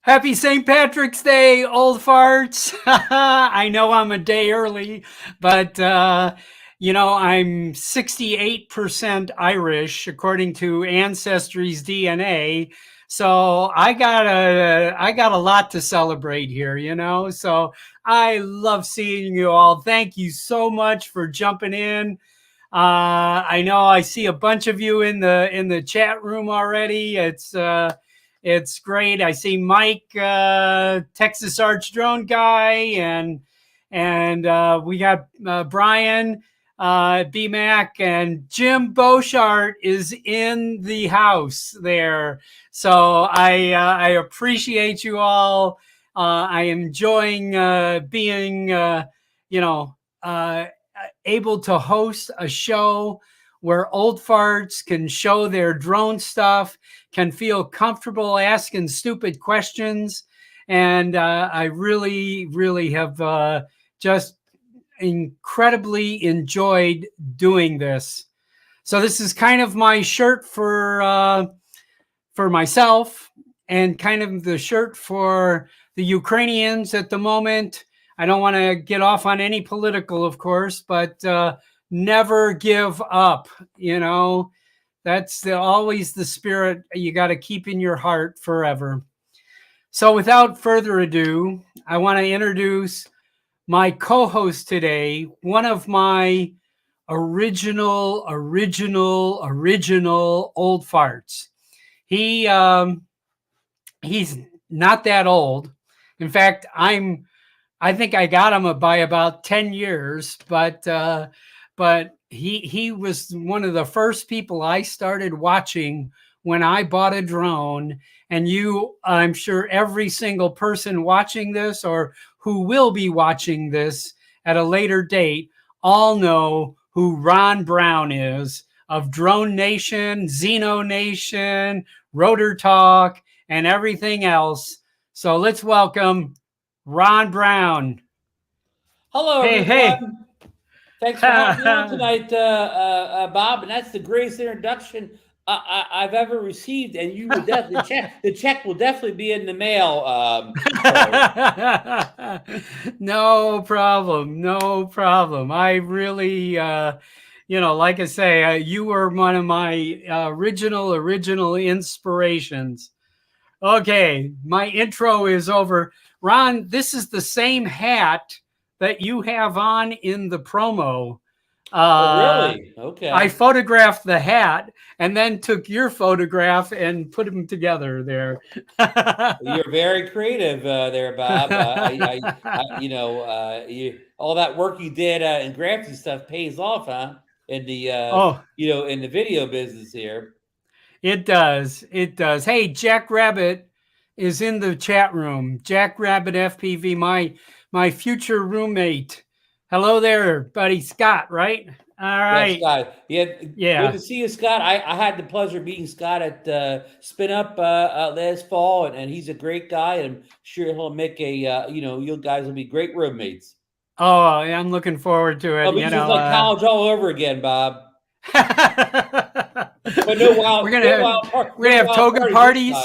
Happy St. Patrick's Day, old farts. I know I'm a day early, but I'm 68% Irish according to Ancestry's DNA. So I got a lot to celebrate here. So I love seeing you all. Thank you so much for jumping in. I know I see a bunch of you in the chat room already. It's great. I see Mike, Texas Arch Drone guy, and we got Brian, BMac, and Jim Boshart is in the house there. So I appreciate you all. I am enjoying being able to host a show where old farts can show their drone stuff, can feel comfortable asking stupid questions. And I really, really have just incredibly enjoyed doing this. So this is kind of my shirt for myself, and kind of the shirt for the Ukrainians at the moment. I don't want to get off on any political, of course, but never give up. That's always the spirit you got to keep in your heart forever. So without further ado, I want to introduce my co-host today, one of my original old farts. He's not that old. In fact, I think I got him by about 10 years, but he was one of the first people I started watching when I bought a drone. And I'm sure every single person watching this or who will be watching this at a later date all know who Ron Brown is, of Drone Nation, Xeno Nation, Rotor Talk, and everything else. So let's welcome Ron Brown. Hello, everyone. Hey. Thanks for having me on tonight, Bob. And that's the greatest introduction I've ever received. And you will definitely the check will definitely be in the mail. No problem. I really, like I say, you were one of my original inspirations. Okay, my intro is over. Ron, this is the same hat that you have on in the promo. Really? Okay. I photographed the hat and then took your photograph and put them together there. You're very creative there, Bob. All that work you did in graphics stuff pays off, huh? In the in the video business here. It does. Hey, Jack Rabbit is in the chat room. Jack Rabbit FPV, my future roommate. Hello there, buddy. Scott, right? All right. Yeah, Scott. Yeah. Good to see you, Scott. I had the pleasure of meeting Scott at Spin Up last fall, and he's a great guy. And I'm sure he'll make you guys will be great roommates. Oh, I'm looking forward to it. It's just like college all over again, Bob. But no wild. We're gonna have toga parties.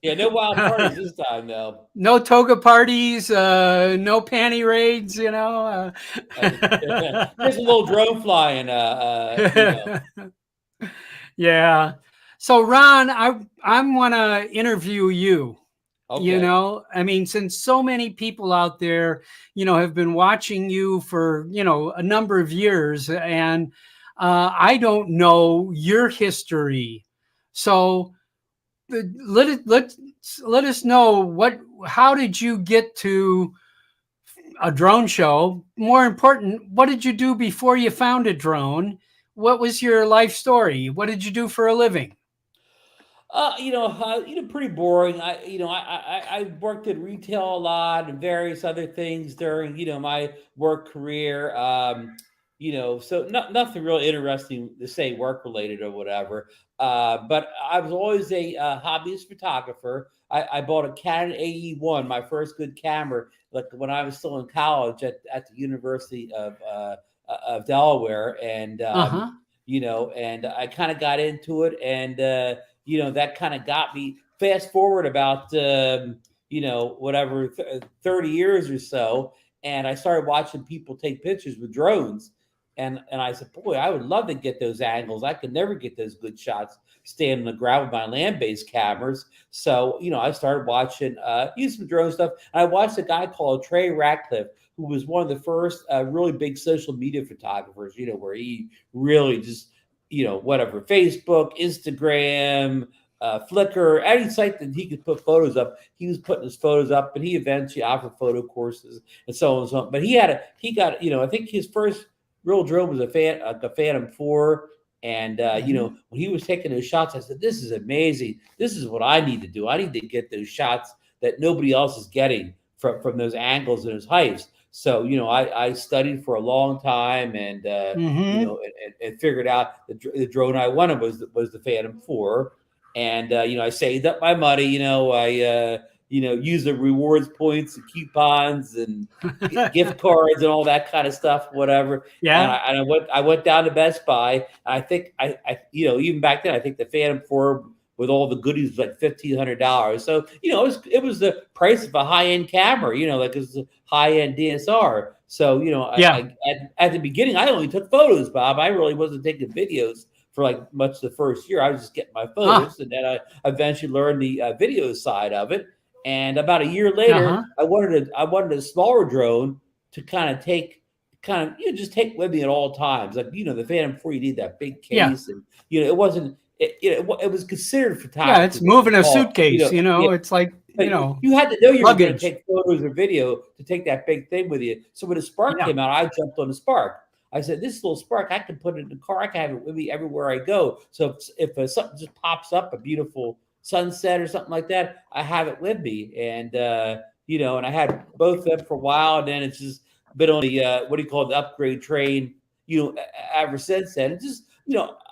Yeah, no wild parties this time, though. No toga parties. No panty raids. Just a little drone flying. Yeah. So Ron, I want to interview you. Okay. Since so many people out there, have been watching you for a number of years, and I don't know your history. So let us know how did you get to a drone show? More important, what did you do before you found a drone? What was your life story? What did you do for a living? Pretty boring. I worked in retail a lot and various other things during, my work career. So nothing really interesting to say work related or whatever. But I was always a hobbyist photographer. I bought a Canon AE1, my first good camera, like when I was still in college at the University of Delaware, and and I kind of got into it, and that kind of got me. Fast forward about 30 years or so, and I started watching people take pictures with drones, and I said, boy, I would love to get those angles. I could never get those good shots standing on the ground with my land-based cameras. So I started watching some drone stuff. And I watched a guy called Trey Ratcliffe, who was one of the first really big social media photographers, where he really just, whatever, Facebook, Instagram, Flickr, any site that he could put photos up, he was putting his photos up, and he eventually offered photo courses and so on and so on. But he got, I think his first real drone was a Phantom 4. And, when he was taking those shots, I said, this is amazing. This is what I need to do. I need to get those shots that nobody else is getting from those angles and those heights. So, I studied for a long time, and, and figured out the drone I wanted was the Phantom 4. And, I saved up my money, I use the rewards points and coupons and gift cards and all that kind of stuff, whatever. Yeah. And I went down to Best Buy. I think I even back then, I think the Phantom 4 with all the goodies was like $1,500. So, it was the price of a high-end camera, like it's a high-end DSR. So, at the beginning, I only took photos, Bob. I really wasn't taking videos for like much the first year. I was just getting my photos, and then I eventually learned the video side of it. And about a year later, I wanted a smaller drone to take with me at all times. Like, the Phantom 4, you need that big case, and it wasn't. It was considered photography. Yeah, it's moving a suitcase. It's like you had to know you luggage. were going to take photos or video to take that big thing with you. So when the Spark came out, I jumped on the Spark. I said, this little Spark, I can put it in the car. I can have it with me everywhere I go. So if something just pops up, a beautiful sunset or something like that, I have it with me. And, and I had both of them for a while. And then it's just been on the, the upgrade train, ever since then. It's just,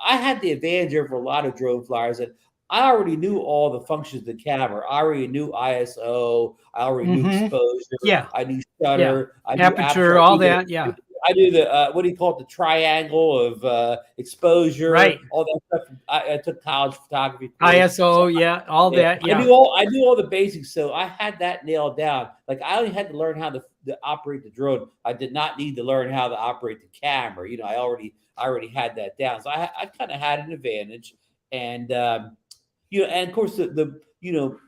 I had the advantage over a lot of drone flyers that I already knew all the functions of the camera. I already knew ISO. I already knew exposure. Yeah. I knew shutter. I knew aperture, all that. Yeah. I do the triangle of exposure, right? All that stuff. I took college photography course. ISO, all that. Yeah, I knew all the basics, so I had that nailed down. Like, I only had to learn how to operate the drone. I did not need to learn how to operate the camera. I already had that down, so I kind of had an advantage. And and of course you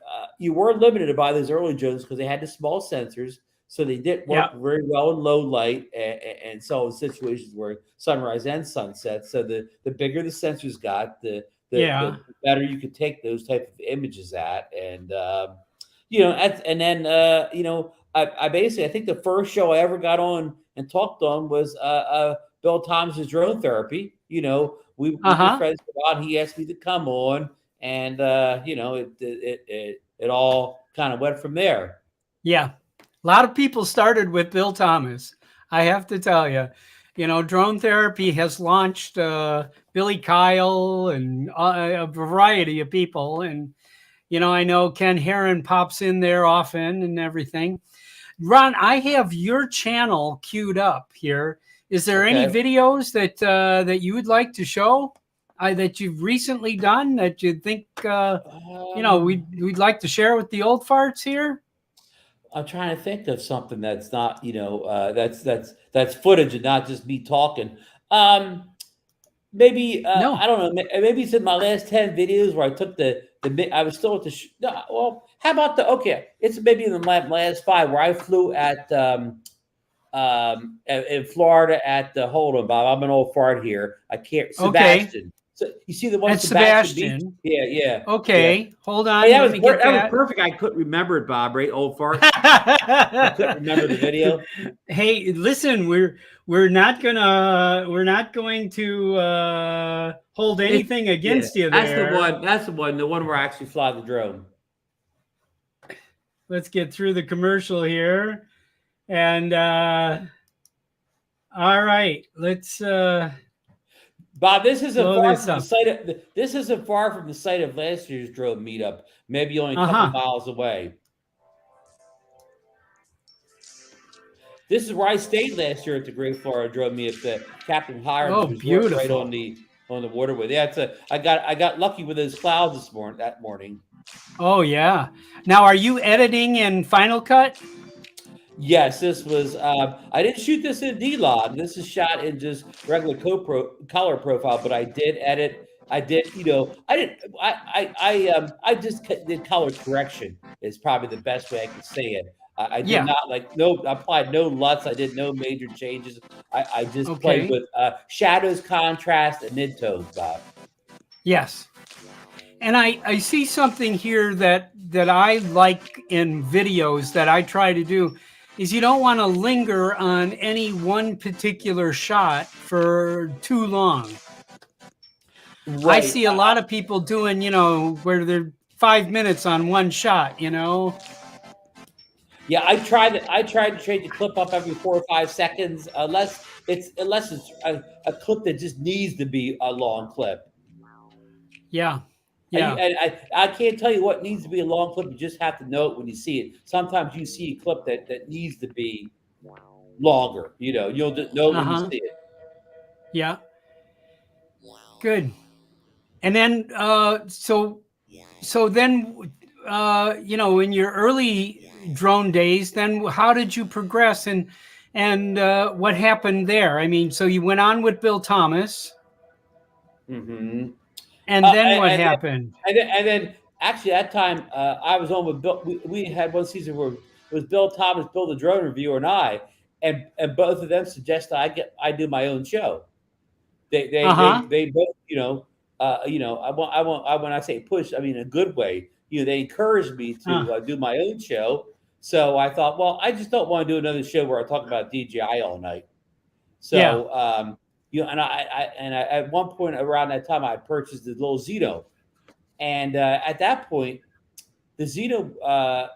were limited by those early drones because they had the small sensors. So they did work very well in low light and so in situations where sunrise and sunset. So the bigger the sensors got, the better you could take those type of images at. And I basically, I think the first show I ever got on and talked on was Bill Thomas's Drone Therapy. We were friends for a while. He asked me to come on, and it all kind of went from there. Yeah. A lot of people started with Bill Thomas. I have to tell you, Drone Therapy has launched Billy Kyle and a variety of people. And, I know Ken Herron pops in there often and everything. Ron, I have your channel queued up here. Is there any videos that you would like to show that you've recently done that you think, we'd like to share with the old farts here? I'm trying to think of something that's not, that's footage and not just me talking. Maybe no. I don't know. Maybe it's in my last 10 videos where I took I was still at the. Well, how about it's maybe in the last 5 where I flew at in Florida at the. Hold on, Bob. I'm an old fart here. I can't. Sebastian. So you see the one That's Sebastian. Sebastian. Yeah. Okay, hold on. Hey, that Let was me get that that. was perfect. I couldn't remember it, Bob. Right, old fart. I couldn't remember the video. Hey, listen, we're not going to hold anything against you That's there. the one. That's the one. The one where I actually fly the drone. Let's get through the commercial here, and all right, let's. Bob, this isn't far from up. the site of this isn't far from the site of last year's drone meetup. Maybe only a couple miles away. This is where I stayed last year at the Great Florida Drone meetup. The Captain Hiram's resort right on the waterway. Yeah, I got lucky with those clouds that morning. Oh yeah. Now, are you editing in Final Cut? Yes, this was. I didn't shoot this in D-Log. This is shot in just regular color profile, but I did edit. I did, I didn't. I just did color correction. Is probably the best way I can say it. I did not I applied no LUTs. I did no major changes. I just played with shadows, contrast, and midtones, Bob. Yes. And I see something here that I like in videos that I try to do is you don't want to linger on any one particular shot for too long. Right. I see a lot of people doing, where they're 5 minutes on one shot, Yeah, I tried to change the clip up every 4 or 5 seconds, unless it's a clip that just needs to be a long clip. Yeah. I can't tell you what needs to be a long clip. You just have to know it when you see it. Sometimes you see a clip that needs to be longer. You'll just know when you see it. Yeah. Good. And then, so then, in your early drone days, then how did you progress and what happened there? I mean, so you went on with Bill Thomas. Mm-hmm. And then what happened? And then actually that time I was on with Bill. We had one season where it was Bill Thomas, Bill the drone reviewer, and I, and both of them suggested I do my own show. They both when I say push, I mean in a good way. They encouraged me to do my own show. So I thought, well, I just don't want to do another show where I talk about DJI all night. So and I at one point around that time I purchased the little Zeno, and at that point, the Zeno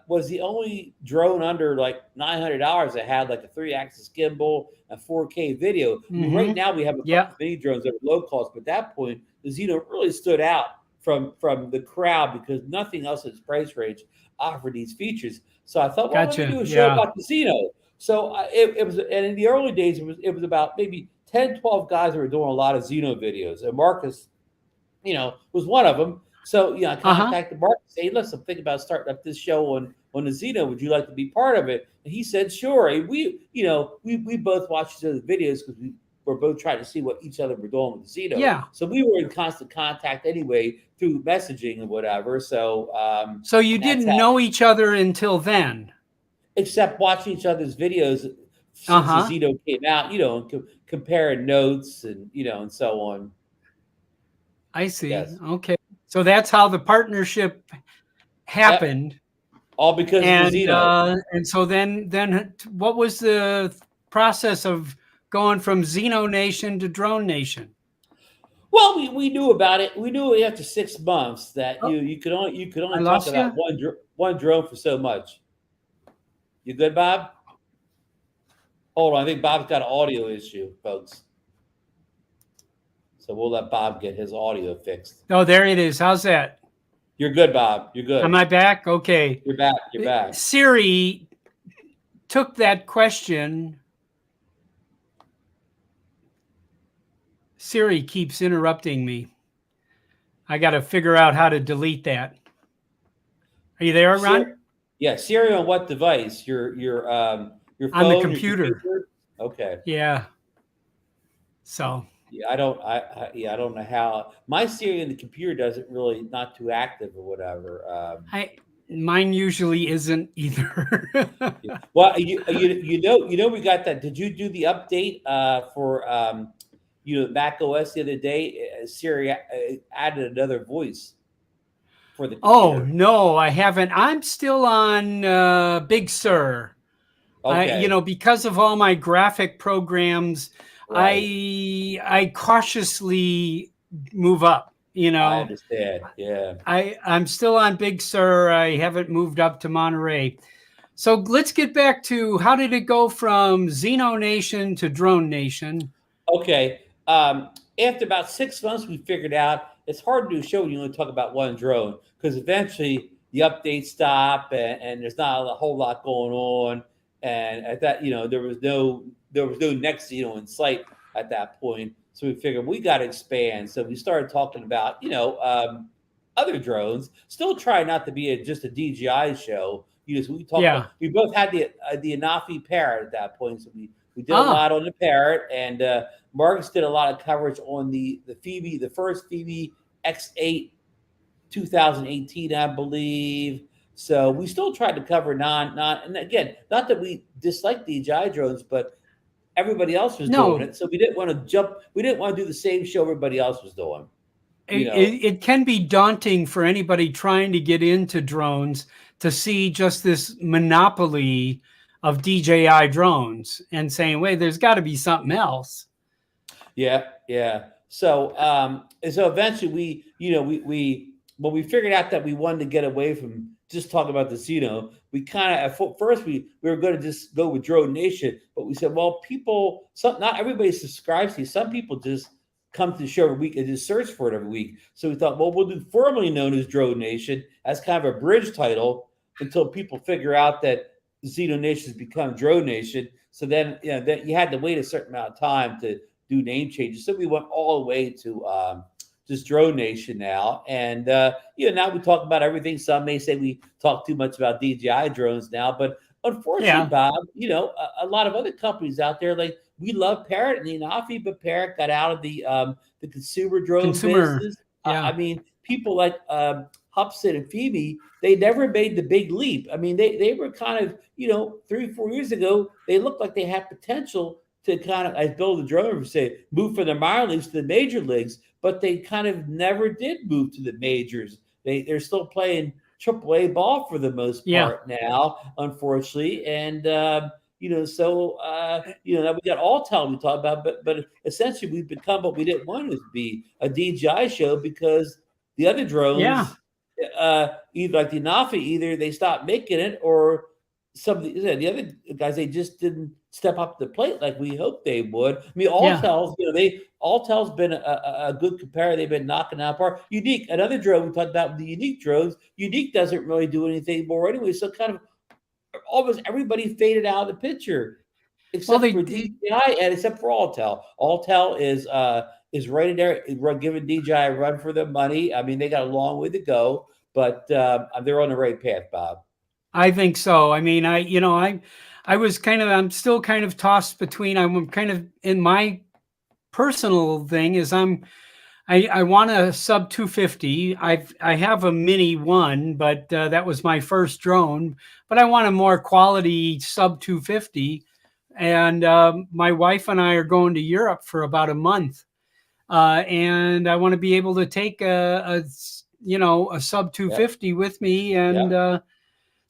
was the only drone under like $900 that had like a 3-axis gimbal and 4K video. I mean, right now we have a bunch of mini drones that are low cost, but at that point, the Zeno really stood out from the crowd because nothing else in its price range offered these features. So I thought, well, let me do a show about the Zeno. So it was, and in the early days, it was about maybe 10, 12 guys that were doing a lot of Zeno videos, and Marcus, was one of them. So I contacted Marcus, say, hey, listen, I'm thinking about starting up this show on the Zeno. Would you like to be part of it? And he said, sure. And we both watched each other's videos because we were both trying to see what each other were doing with the Zeno. Yeah. So we were in constant contact anyway through messaging and whatever. So so you didn't know each other until then, except watching each other's videos since the Zeno came out, and comparing notes and and so on. I see. Yes. Okay. So that's how the partnership happened. Yep. All because of the Zeno. And so then what was the process of going from Zeno Nation to Drone Nation? Well, we knew about it. We knew after 6 months that you could only talk about one drone for so much. You good, Bob? Hold on, I think Bob's got an audio issue, folks. So we'll let Bob get his audio fixed. Oh, there it is. How's that? You're good, Bob. You're good. Am I back? Okay. You're back. You're back. Siri took that question. Siri keeps interrupting me. I got to figure out how to delete that. Are you there, Ron? Yeah, Siri on what device? Your phone, on the computer. Okay. Yeah. So. Yeah, I don't know how my Siri on the computer doesn't really not too active or whatever. Mine usually isn't either. Yeah. Well, we got that. Did you do the update for Mac OS the other day, Siri added another voice for the Oh, computer. no, I haven't. I'm still on Big Sur. Okay. Because of all my graphic programs, Right. I cautiously move up. I understand. Yeah. I'm still on Big Sur. I haven't moved up to Monterey. So let's get back to how did it go from Xeno Nation to Drone Nation? Okay. After about 6 months, we figured out it's hard to do a show when you only talk about one drone because eventually the updates stop and there's not a whole lot going on. And at that, there was no next in sight at that point. So we figured we got to expand. So we started talking about other drones. Still try not to be just a DJI show. So we talked about. Yeah. We both had the Anafi Parrot at that point, so we did a Ah, lot on the Parrot, and Marcus did a lot of coverage on the Phoebe, the first Phoebe X8 2018, I believe. So we still tried to cover and again, not that we dislike DJI drones, but everybody else was doing no, it, so we didn't want to jump. We didn't want to do the same show everybody else was doing. it can be daunting for anybody trying to get into drones to see just this monopoly of DJI drones and saying, wait, there's got to be something else. Yeah, yeah. So eventually we when we figured out that we wanted to get away from just talking about the Xeno, we kind of at first we were going to just go with Drone Nation, but we said, well, not everybody subscribes to you. Some people just come to the show every week and just search for it every week. So we thought, well, we'll do formerly known as Drone Nation as kind of a bridge title until people figure out that Xeno Nation has become Drone Nation. So then, that you had to wait a certain amount of time to do name changes. So we went all the way to just Drone Nation now. And, now we talk about everything. Some may say we talk too much about DJI drones now, but unfortunately, Bob, a lot of other companies out there, like we love Parrot and the Anafi, but Parrot got out of the consumer drone business. Yeah. I mean, people like Hubson and Phoebe, they never made the big leap. I mean, they were kind of, 3-4 years ago, they looked like they had potential to kind of, as Bill the drummer would say, move from the minor leagues to the major leagues, but they kind of never did move to the majors. They're still playing AAA ball for the most part now, unfortunately. And now we got Alltel we talked about, but essentially we've become what we didn't want to be, a DJI show, because the other drones, either like the Anafi, either they stopped making it, or some of the other guys, they just didn't step up to the plate like we hoped they would. I mean, Alltel's, Alltel's been a good comparator. They've been knocking out par. Unique, another drone we talked about, the Unique drones. Unique doesn't really do anything more anyway. So kind of almost everybody faded out of the picture, except for DJI and except for Alltel. Alltel is right in there, giving DJI a run for their money. I mean, they got a long way to go, but they're on the right path, Bob. I think so. I mean, I'm still kind of tossed between. I'm kind of in my personal thing is I want a sub 250. I have a mini one, but that was my first drone. But I want a more quality sub 250. And my wife and I are going to Europe for about a month, and I want to be able to take a sub 250 with me. And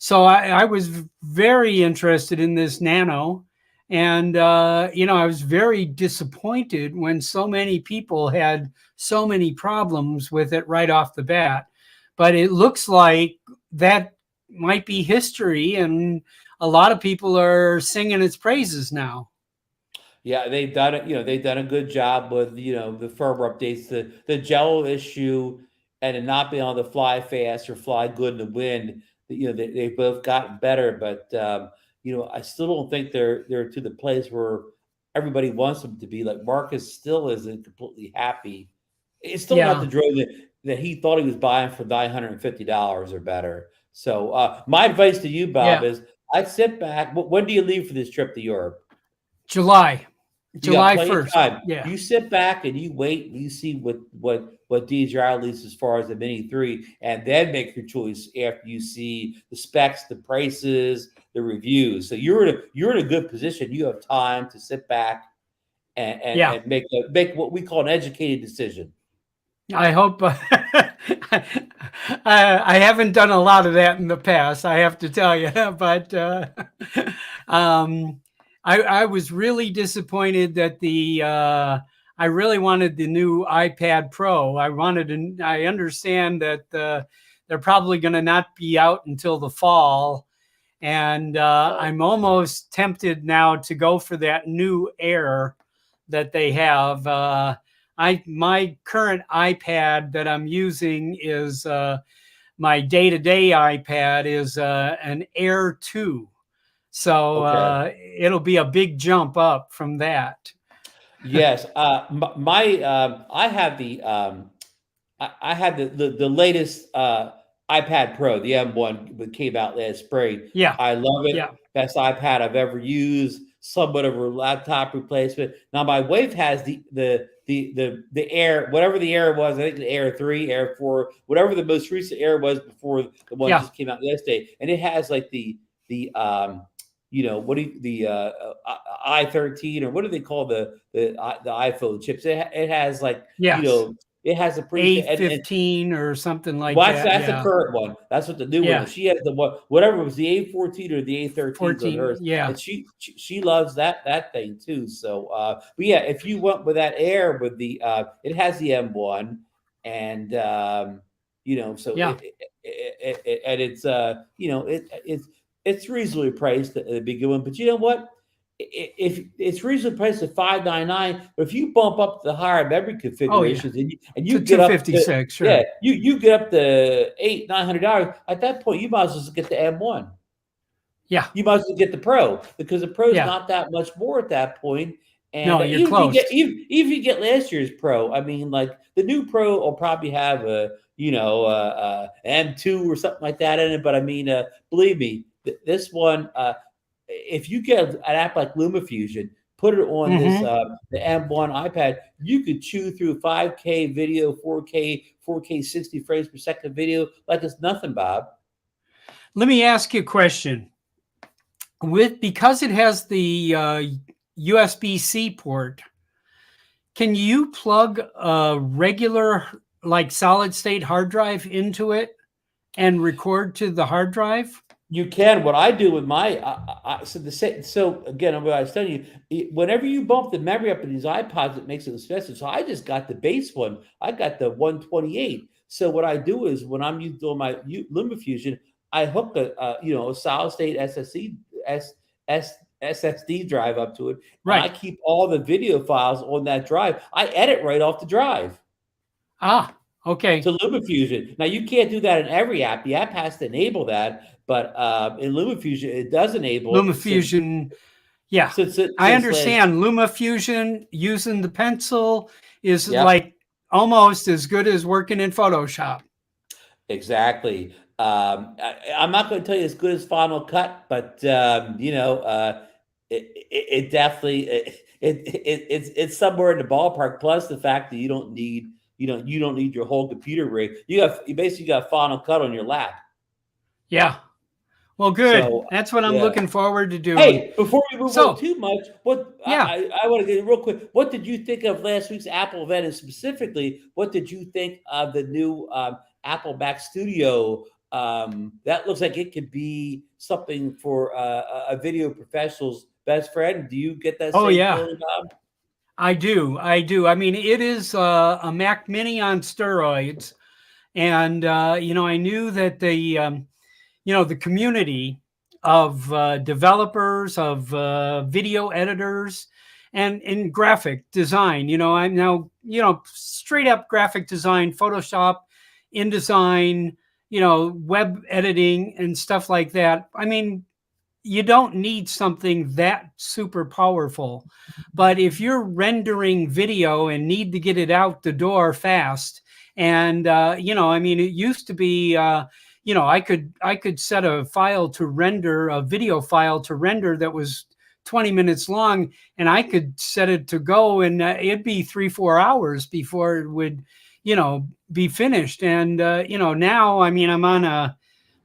so I was very interested in this Nano. And, I was very disappointed when so many people had so many problems with it right off the bat. But it looks like that might be history, and a lot of people are singing its praises now. Yeah, they've done it. They've done a good job with the firmware updates, the Jello issue, and it not being able to fly fast or fly good in the wind. They've both gotten better, but I still don't think they're to the place where everybody wants them to be. Like Marcus still isn't completely happy. It's still not the drone that he thought he was buying for $950 or better. So my advice to you, Bob, is I'd sit back. When do you leave for this trip to Europe? July You got plenty 1st. of time. Yeah. You sit back and you wait and you see what DJI releases as far as the Mini 3, and then make your choice after you see the specs, the prices, the reviews. So you're in a good position. You have time to sit back and make what we call an educated decision. I hope. I haven't done a lot of that in the past, I have to tell you, but I was really disappointed that I really wanted the new iPad Pro. I understand that they're probably going to not be out until the fall. And I'm almost tempted now to go for that new Air that they have. My current iPad that I'm using is my day-to-day iPad is an Air 2. So it'll be a big jump up from that. Yes, I have I had the latest iPad Pro, the M1 that came out last spring. Yeah, I love it. yeah. Best iPad I've ever used. Somewhat of a laptop replacement. Now my wife has the Air, whatever the Air was. I think the Air 3, Air 4, whatever the most recent Air was before the one just came out yesterday, and it has like the i13, or what do they call the iPhone chips? It has like it has a A15 or something like that. That's the current one. That's what the new one is. She has the one, whatever it was, the A14 or the A13 on hers. Yeah. And she loves that thing too. So but yeah, if you went with that Air with the it has the M1, and so it's reasonably priced at the beginning. But you know what? If it's reasonably priced at $599, but if you bump up the higher memory configurations and you get up to, sure. you get up to $800-900, at that point you might as well get the M1. Yeah, you might as well get the Pro, because the Pro is not that much more at that point. And no, you're close. Even if you get last year's Pro, I mean, like the new Pro will probably have a M2 or something like that in it. But I mean, believe me, this one. If you get an app like LumaFusion, put it on the M1 iPad, you could chew through 5K video, 4K 60 frames per second video like it's nothing, Bob. Let me ask you a question. Because it has the USB-C port, can you plug a regular like solid state hard drive into it and record to the hard drive? You can. What I do with my so again, what I was telling you, whenever you bump the memory up in these iPods, it makes it expensive. So I just got the base one. I got the 128. So what I do is when I'm doing my LumaFusion, I hook a solid state SSD drive up to it. Right. And I keep all the video files on that drive. I edit right off the drive. Ah. Okay. To LumaFusion. Now you can't do that in every app. The app has to enable that, but in LumaFusion it does enable LumaFusion. I understand. LumaFusion using the pencil is like almost as good as working in Photoshop. Exactly. I'm not going to tell you as good as Final Cut, but it definitely it's somewhere in the ballpark. Plus the fact that you don't need your whole computer rig. You basically got Final Cut on your lap. Yeah. Well, good. So, that's what I'm looking forward to doing. Hey, before we move on too much, I want to get real quick. What did you think of last week's Apple event, and specifically, what did you think of the new Apple Mac Studio? That looks like it could be something for a video professional's best friend. Do you get that same feeling, Bob? I do. I mean, it is a Mac Mini on steroids. And, I knew that the community of developers, of video editors, and in graphic design, I'm now, straight up graphic design, Photoshop, InDesign, web editing and stuff like that. I mean, you don't need something that super powerful, but if you're rendering video and need to get it out the door fast, and it used to be, I could set a file to render, a video file to render that was 20 minutes long, and I could set it to go, and it'd be 3-4 hours before it would, be finished. And now, I'm on a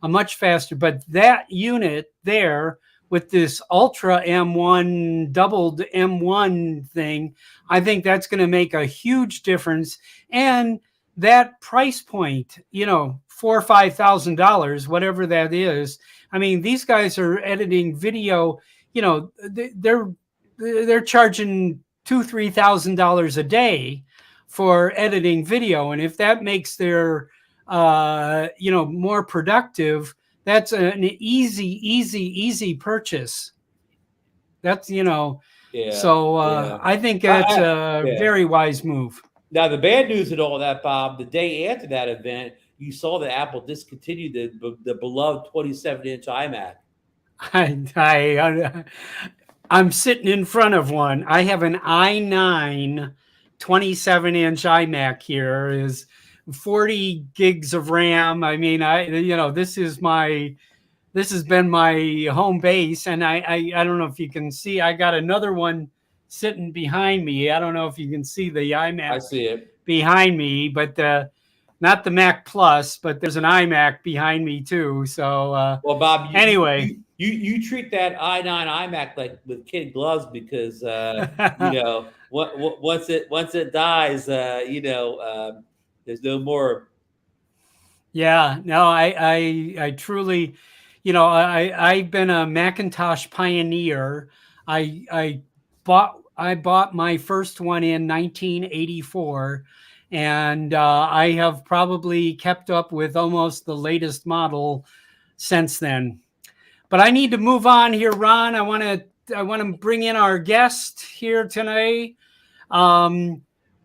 much faster, but that unit there with this Ultra M1 doubled M1 thing, I think that's going to make a huge difference. And that price point, you know, $4,000 or $5,000, whatever that is. I mean, these guys are editing video. You know, they're charging $2,000-$3,000 a day for editing video, and if that makes their you know, more productive, that's an easy purchase. That's, you know, so I think that's a very wise move. Now, the bad news in all that, Bob, the day after that event, you saw that Apple discontinued the beloved 27-inch iMac. I'm sitting in front of one. I have an i9 27-inch iMac here. Is 40 gigs of RAM. I mean, you know, this has been my home base, and I don't know if you can see, I got another one sitting behind me. I don't know if you can see the iMac. I see it behind me, but not the Mac Plus, but there's an iMac behind me too. So well, Bob, anyway, you treat that i9 iMac like with kid gloves, because you know, once it dies, you know, there's no more. Yeah, no, I truly, you know, I've been a Macintosh pioneer. I bought my first one in 1984, and I have probably kept up with almost the latest model since then. But I need to move on here, Ron. I want to bring in our guest here tonight.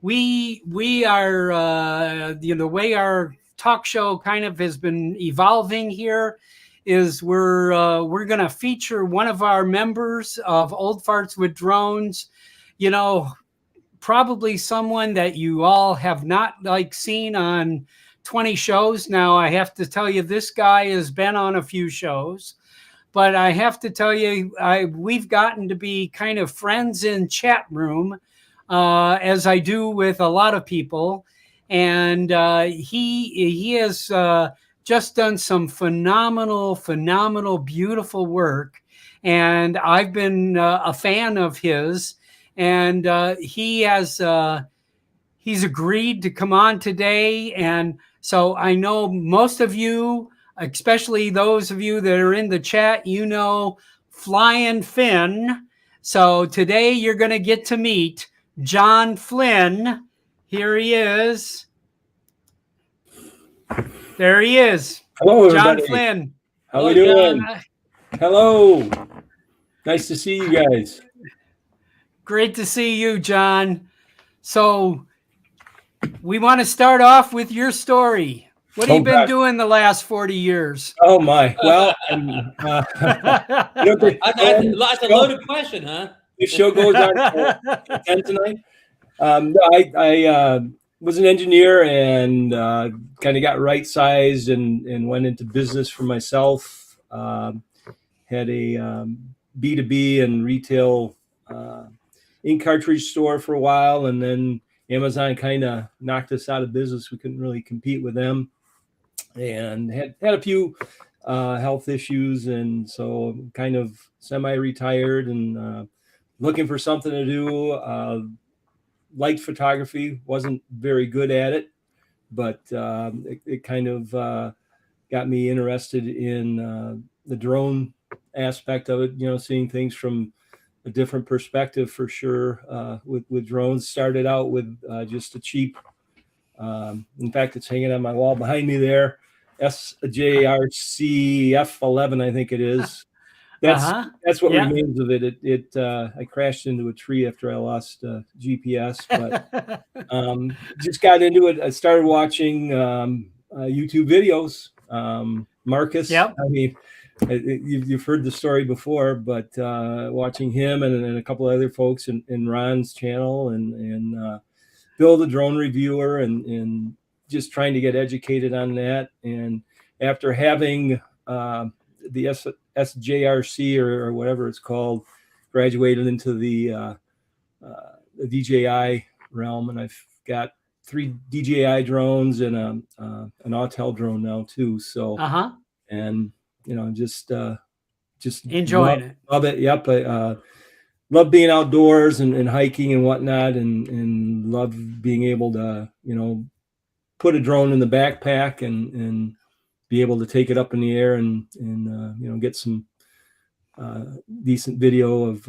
We are you know, the way our talk show kind of has been evolving here is we're going to feature one of our members of Old Farts with Drones. You know, probably someone that you all have not like seen on 20 shows. Now, I have to tell you, this guy has been on a few shows, but I have to tell you, we've gotten to be kind of friends in chat room, as I do with a lot of people. And he has just done some phenomenal, beautiful work. And I've been a fan of his. And he's agreed to come on today. And so I know most of you, especially those of you that are in the chat, you know Flying Finn. So today you're going to get to meet John Flynn. Here he is. There he is. Hello, everybody. John Flynn. How are we doing? Hello. Nice to see you guys. Great to see you, John. So we want to start off with your story. What have you been doing the last 40 years? Oh, my. Well, that's a loaded question, huh? This show goes on till 10 tonight. I was an engineer and kind of got right-sized and went into business for myself. Had a B2B and retail ink cartridge store for a while, and then Amazon kind of knocked us out of business. We couldn't really compete with them, and had a few health issues, and so kind of semi-retired and looking for something to do. Liked photography, wasn't very good at it, but it kind of got me interested in the drone aspect of it, you know, seeing things from a different perspective for sure. With drones, started out with just a cheap, in fact, it's hanging on my wall behind me there, SJRC F11, I think it is. That's what remains of it. I crashed into a tree after I lost GPS, but just got into it. I started watching YouTube videos. Marcus, I mean, you've heard the story before, but watching him and a couple of other folks in Ron's channel and Bill the drone reviewer and just trying to get educated on that. And after having the SJRC or whatever it's called, graduated into the DJI realm, and I've got 3 DJI drones and an Autel drone now too. So, and you know, just just enjoying it. Love it. Yep. I love being outdoors and hiking and whatnot, and love being able to, put a drone in the backpack and be able to take it up in the air and get some decent video of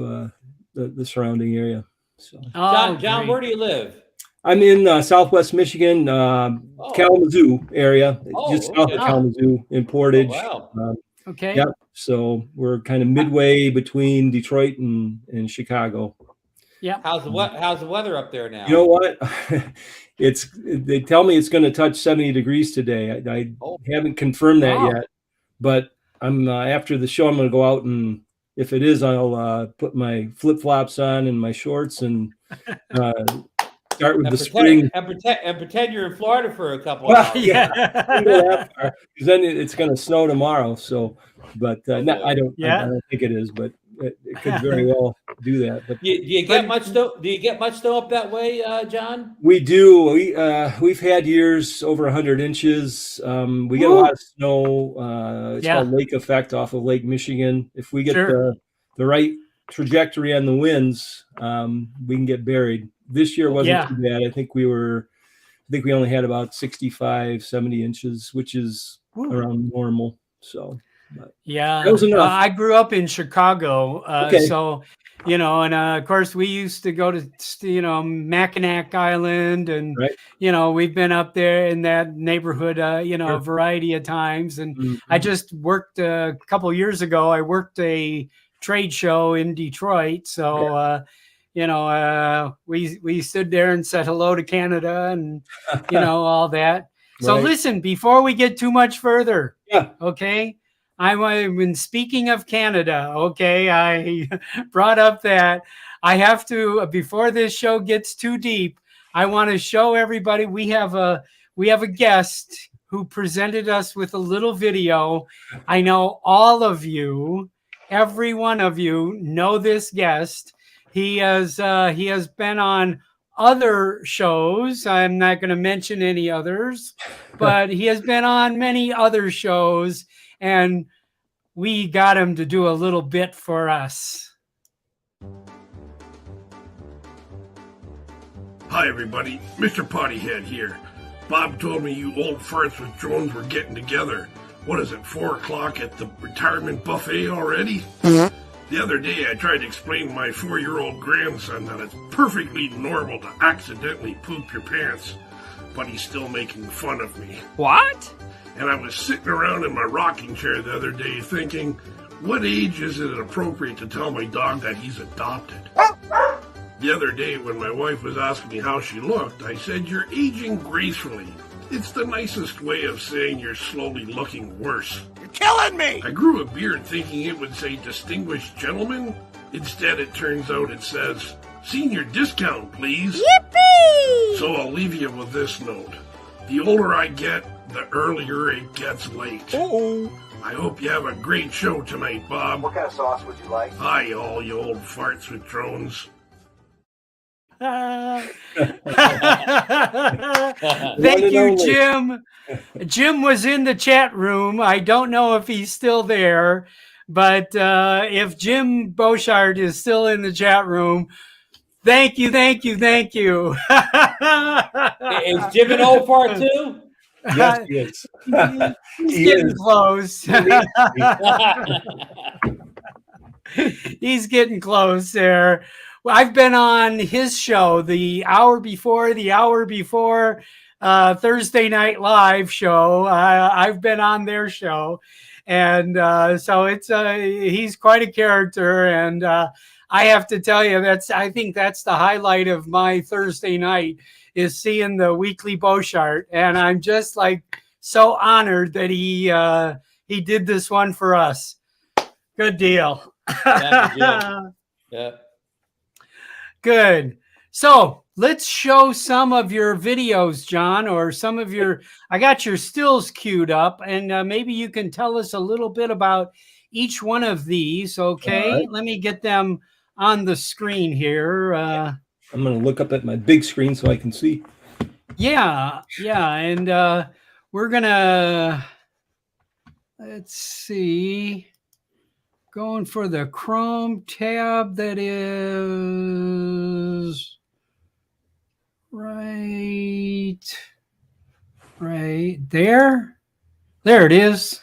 the surrounding area. So, John, where do you live? I'm in Southwest Michigan, Kalamazoo area, just south of Kalamazoo in Portage. Oh, wow. Okay. Yep. So we're kind of midway between Detroit and Chicago. Yeah. How's the weather up there now? You know what? They tell me it's going to touch 70 degrees today. I haven't confirmed that yet, but I'm after the show, I'm going to go out, and if it is, I'll put my flip-flops on and my shorts and start with spring. And pretend you're in Florida for a couple of hours. Yeah. Because then it's going to snow tomorrow. So, but I don't think it is, but it could very well do that. But do you get much snow? Do you get much snow up that way, John? We do. We've had years over 100 inches. We get a lot of snow. It's called lake effect off of Lake Michigan. If we get the right trajectory on the winds, we can get buried. This year wasn't too bad. I think we only had about 65, 70 inches, which is around normal. So. Yeah, that was enough. I grew up in Chicago, so and of course we used to go to Mackinac Island, and we've been up there in that neighborhood, a variety of times. And I just worked a couple of years ago. I worked a trade show in Detroit, so we stood there and said hello to Canada, and all that. So listen, before we get too much further, okay. When speaking of Canada, I brought up that I have to, before this show gets too deep, I want to show everybody we have a guest who presented us with a little video. I know all of you, every one of you know this guest. He has been on other shows. I'm not going to mention any others, but he has been on many other shows. And we got him to do a little bit for us. Hi, everybody. Mr. Pottyhead here. Bob told me you old farts with drones were getting together. What is it, 4 o'clock at the retirement buffet already? The other day I tried to explain to my 4-year-old grandson that it's perfectly normal to accidentally poop your pants, but he's still making fun of me. What? And I was sitting around in my rocking chair the other day thinking, what age is it appropriate to tell my dog that he's adopted? The other day when my wife was asking me how she looked, I said, you're aging gracefully. It's the nicest way of saying you're slowly looking worse. You're killing me! I grew a beard thinking it would say distinguished gentleman. Instead, it turns out it says, senior discount, please. Yippee! So I'll leave you with this note. The older I get, the earlier it gets late. Uh-oh. I hope you have a great show tonight, Bob. What kind of sauce would you like? Hi, all you old farts with drones. Thank you, Jim. Jim was in the chat room. I don't know if he's still there, but if Jim Beauchard is still in the chat room, thank you. Is Jim an old fart too? Yes, he is. He's getting close. He's getting close there. Well, I've been on his show the hour before Thursday Night Live show. I've been on their show, and so it's he's quite a character. And I have to tell you, I think that's the highlight of my Thursday night is seeing the weekly Beauchard, and I'm just like so honored that he did this one for us. Good deal. Yeah. Good. So let's show some of your videos, John, or some of your, I got your stills queued up, and maybe you can tell us a little bit about each one of these. Okay. Right. Let me get them on the screen here. I'm going to look up at my big screen so I can see. Yeah. And we're going to, let's see. Going for the Chrome tab that is right there. There it is.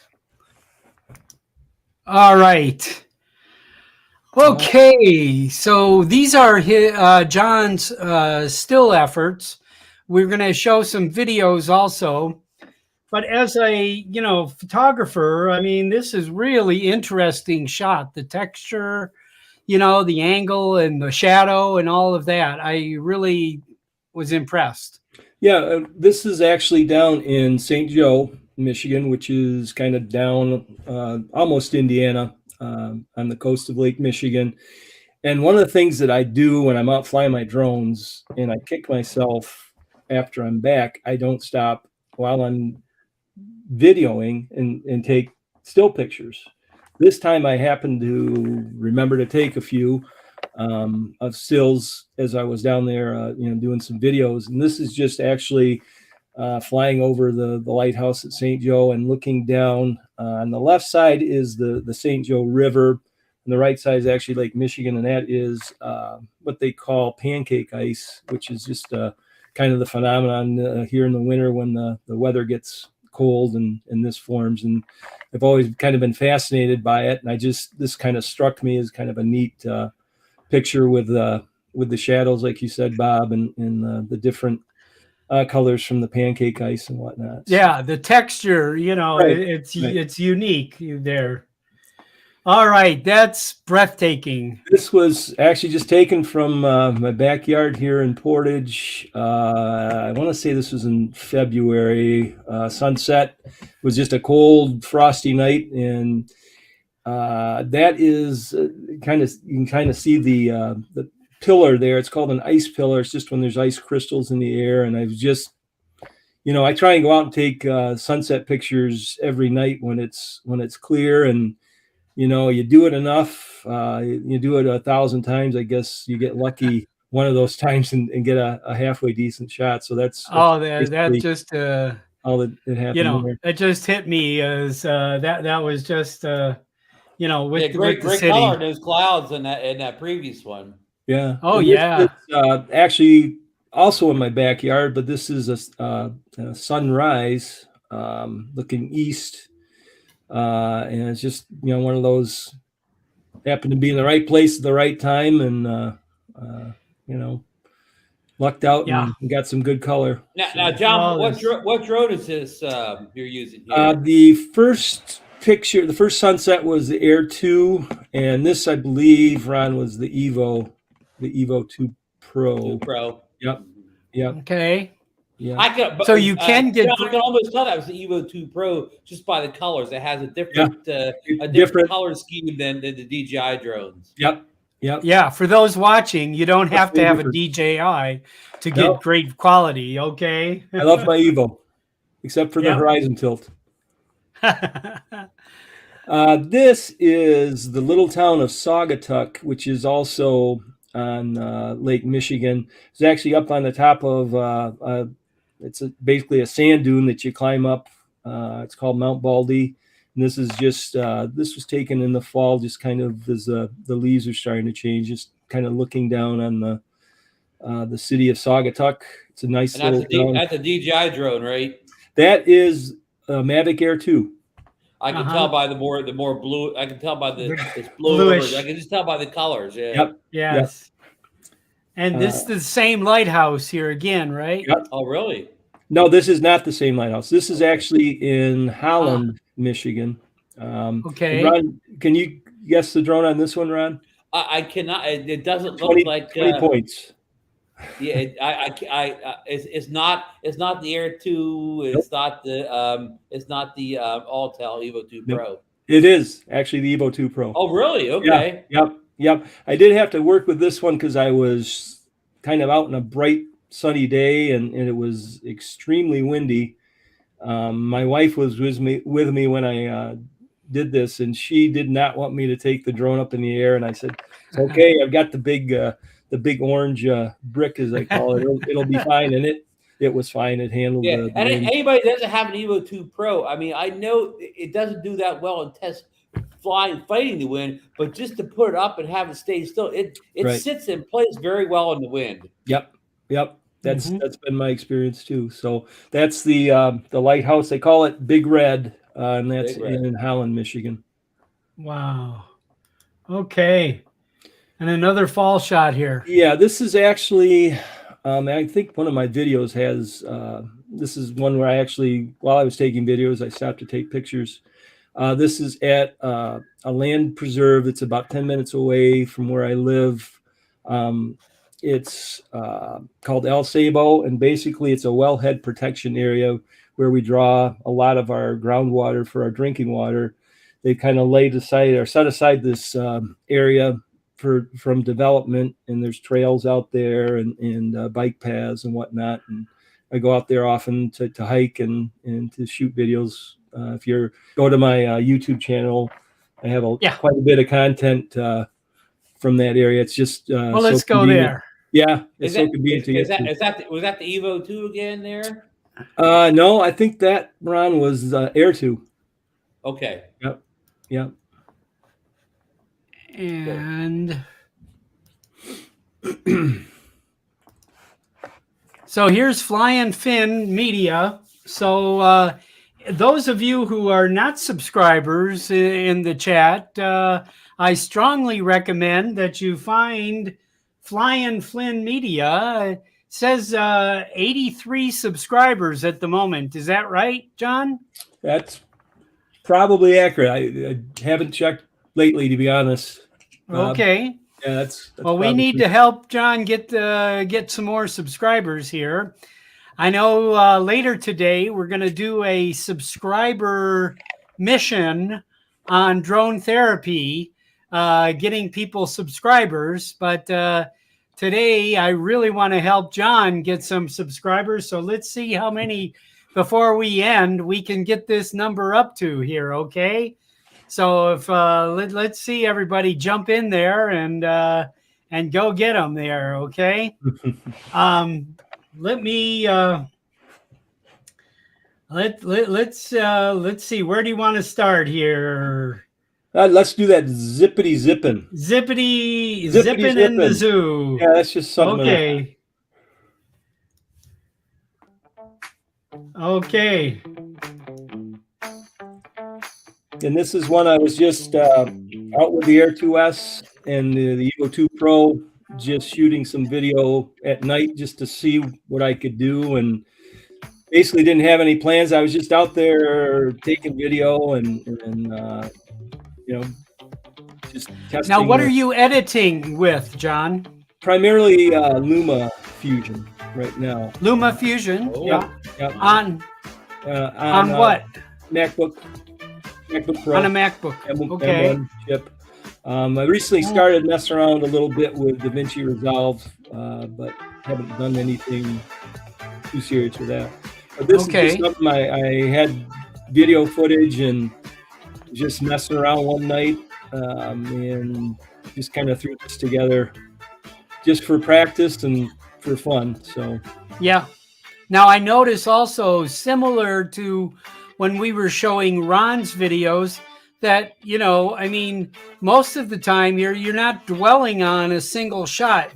All right. Okay, so these are John's still efforts. We're going to show some videos also. But as a, photographer, I mean, this is really interesting shot. The texture, the angle and the shadow and all of that. I really was impressed. Yeah, this is actually down in St. Joe, Michigan, which is kind of down almost Indiana on the coast of Lake Michigan. And one of the things that I do when I'm out flying my drones and I kick myself after I'm back, I don't stop while I'm videoing and take still pictures. This time I happened to remember to take a few of stills as I was down there, doing some videos. And this is just actually flying over the lighthouse at St. Joe and looking down. On the left side is the St. Joe River. And the right side is actually Lake Michigan, and that is what they call pancake ice, which is just kind of the phenomenon here in the winter when the weather gets cold and this forms. And I've always kind of been fascinated by it. And this kind of struck me as kind of a neat picture with the shadows, like you said, Bob, and the different colors from the pancake ice and whatnot. Yeah, the texture, Right. it's unique there. All right, that's breathtaking. This was actually just taken from my backyard here in Portage. I want to say this was in February. Sunset. It was just a cold, frosty night, and that is you can kind of see the pillar there. It's called an ice pillar. It's just when there's ice crystals in the air, and I've just I try and go out and take sunset pictures every night when it's clear, and you do it enough, you do it 1,000 times, I guess you get lucky one of those times and get a halfway decent shot. So that's that just all that happened there. It just hit me as that was just with great the city. color in those clouds in that previous one. Yeah. Oh, and yeah. It's actually also in my backyard, but this is a sunrise looking east. And it's just, one of those, happened to be in the right place at the right time, and, lucked out and got some good color. Now, John, what drone is this you're using here? The first picture, the first sunset was the Air 2, and this, I believe, Ron, was the Evo 2 Pro. 2 Pro. Yep. Okay. Yeah. So you can get. I can almost tell that was the Evo 2 Pro just by the colors. It has a different different color scheme than the DJI drones. Yep. Yeah. For those watching, you don't have to have a DJI to get great quality. Okay. I love my Evo, except for the horizon tilt. This is the little town of Saugatuck, which is also on Lake Michigan. It's actually up on the top of it's basically a sand dune that you climb up. It's called Mount Baldy. And this is just this was taken in the fall, just kind of as the leaves are starting to change, just kind of looking down on the city of Saugatuck. It's a nice little town. That's a DJI drone, right? That is a Mavic Air 2. I can tell by the more blue. I can tell by it's bluish. I can just tell by the colors. Yeah. Yep. Yes. Yep. And this is the same lighthouse here again, right? Yep. Oh, really? No, this is not the same lighthouse. This is actually in Holland, Michigan. Okay. Ron, can you guess the drone on this one, Ron? I cannot. It doesn't look like 20 points. Yeah, it's not the Air 2. It's not the Altel Evo 2 Pro. It is actually the Evo 2 Pro. Oh, really? Okay. Yep. I did have to work with this one because I was kind of out in a bright, sunny day, and it was extremely windy. My wife was with me when I did this, and she did not want me to take the drone up in the air. And I said, "It's okay. I've got the big orange brick, as I call it. It'll be fine." And it was fine. It handled. Yeah. And anybody that doesn't have an Evo 2 Pro, I mean, I know it doesn't do that well in test flying, fighting the wind, but just to put it up and have it stay still, it Right. sits in place very well in the wind. Yep. That's been my experience too. So that's the lighthouse. They call it Big Red, and that's in Holland, Michigan. Wow. Okay. And another fall shot here. Yeah, this is actually, I think one of my videos has, this is one where I actually, while I was taking videos, I stopped to take pictures. This is at a land preserve that's about 10 minutes away from where I live. It's called El Sabo, and basically it's a wellhead protection area where we draw a lot of our groundwater for our drinking water. They kind of laid aside or set aside this area from development, and there's trails out there and bike paths and whatnot. And I go out there often to hike and to shoot videos. If you go to my YouTube channel, I have quite a bit of content from that area. It's just well, let's go there. Yeah, it's so convenient to get to. Was that the Evo 2 again there? No, I think that, Ron, was Air 2. Okay. Yep. And so here's Flying Finn Media. So those of you who are not subscribers in the chat, I strongly recommend that you find Flying Flynn Media. It says 83 subscribers at the moment. Is that right, John? That's probably accurate. I haven't checked lately, to be honest. Okay. Yeah, that's well, we need to help John get some more subscribers here. I know later today we're going to do a subscriber mission on drone therapy, getting people subscribers. But today I really want to help John get some subscribers. So let's see how many before we end we can get this number up to here. Okay. So if let's see everybody jump in there and go get them there, okay? Let me let's see, where do you want to start here? Let's do that zippity zipping in the zoo. Yeah, that's just something. Okay. And this is one I was just out with the Air 2S and the Evo 2 Pro, just shooting some video at night just to see what I could do, and basically didn't have any plans. I was just out there taking video and just testing. Now, what are you editing with, John? Primarily Luma Fusion right now. Luma Fusion? Oh. Yep. On what? MacBook Pro. On a MacBook. Okay. M1 chip. I recently started messing around a little bit with DaVinci Resolve, but haven't done anything too serious with that. But this is just something I had video footage and just messing around one night and just kind of threw this together just for practice and for fun. So yeah. Now I notice also, similar to when we were showing Ron's videos, that, I mean, most of the time you're not dwelling on a single shot.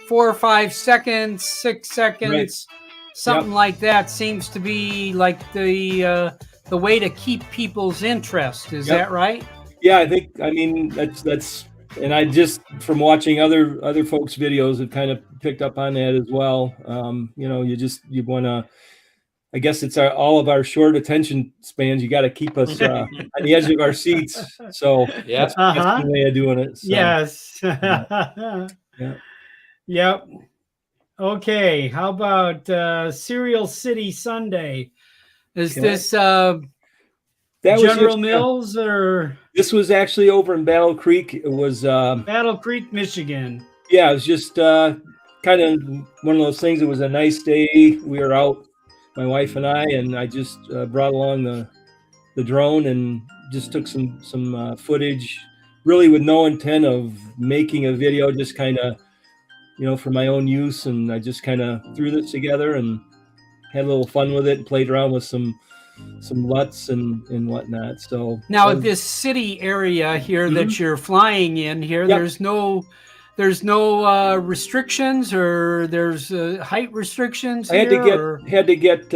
4 or 5 seconds, 6 seconds, something like that seems to be like the way to keep people's interest. Is that right? Yeah, I mean that's and I just, from watching other folks' videos, have kind of picked up on that as well. You want to, I guess it's all of our short attention spans. You got to keep us on the edge of our seats. So that's the way of doing it. So. Yes. Yeah. Yep. Okay. How about Cereal City Sunday? Is this General Mills or? This was actually over in Battle Creek. It was Battle Creek, Michigan. Yeah, it was just kind of one of those things. It was a nice day. We were out, my wife and I just brought along the drone and just took some footage, really with no intent of making a video, just kind of, for my own use. And I just kind of threw this together and had a little fun with it and played around with some LUTs and whatnot. So now this city area here that you're flying in here, there's no restrictions, or there's height restrictions I here, had to get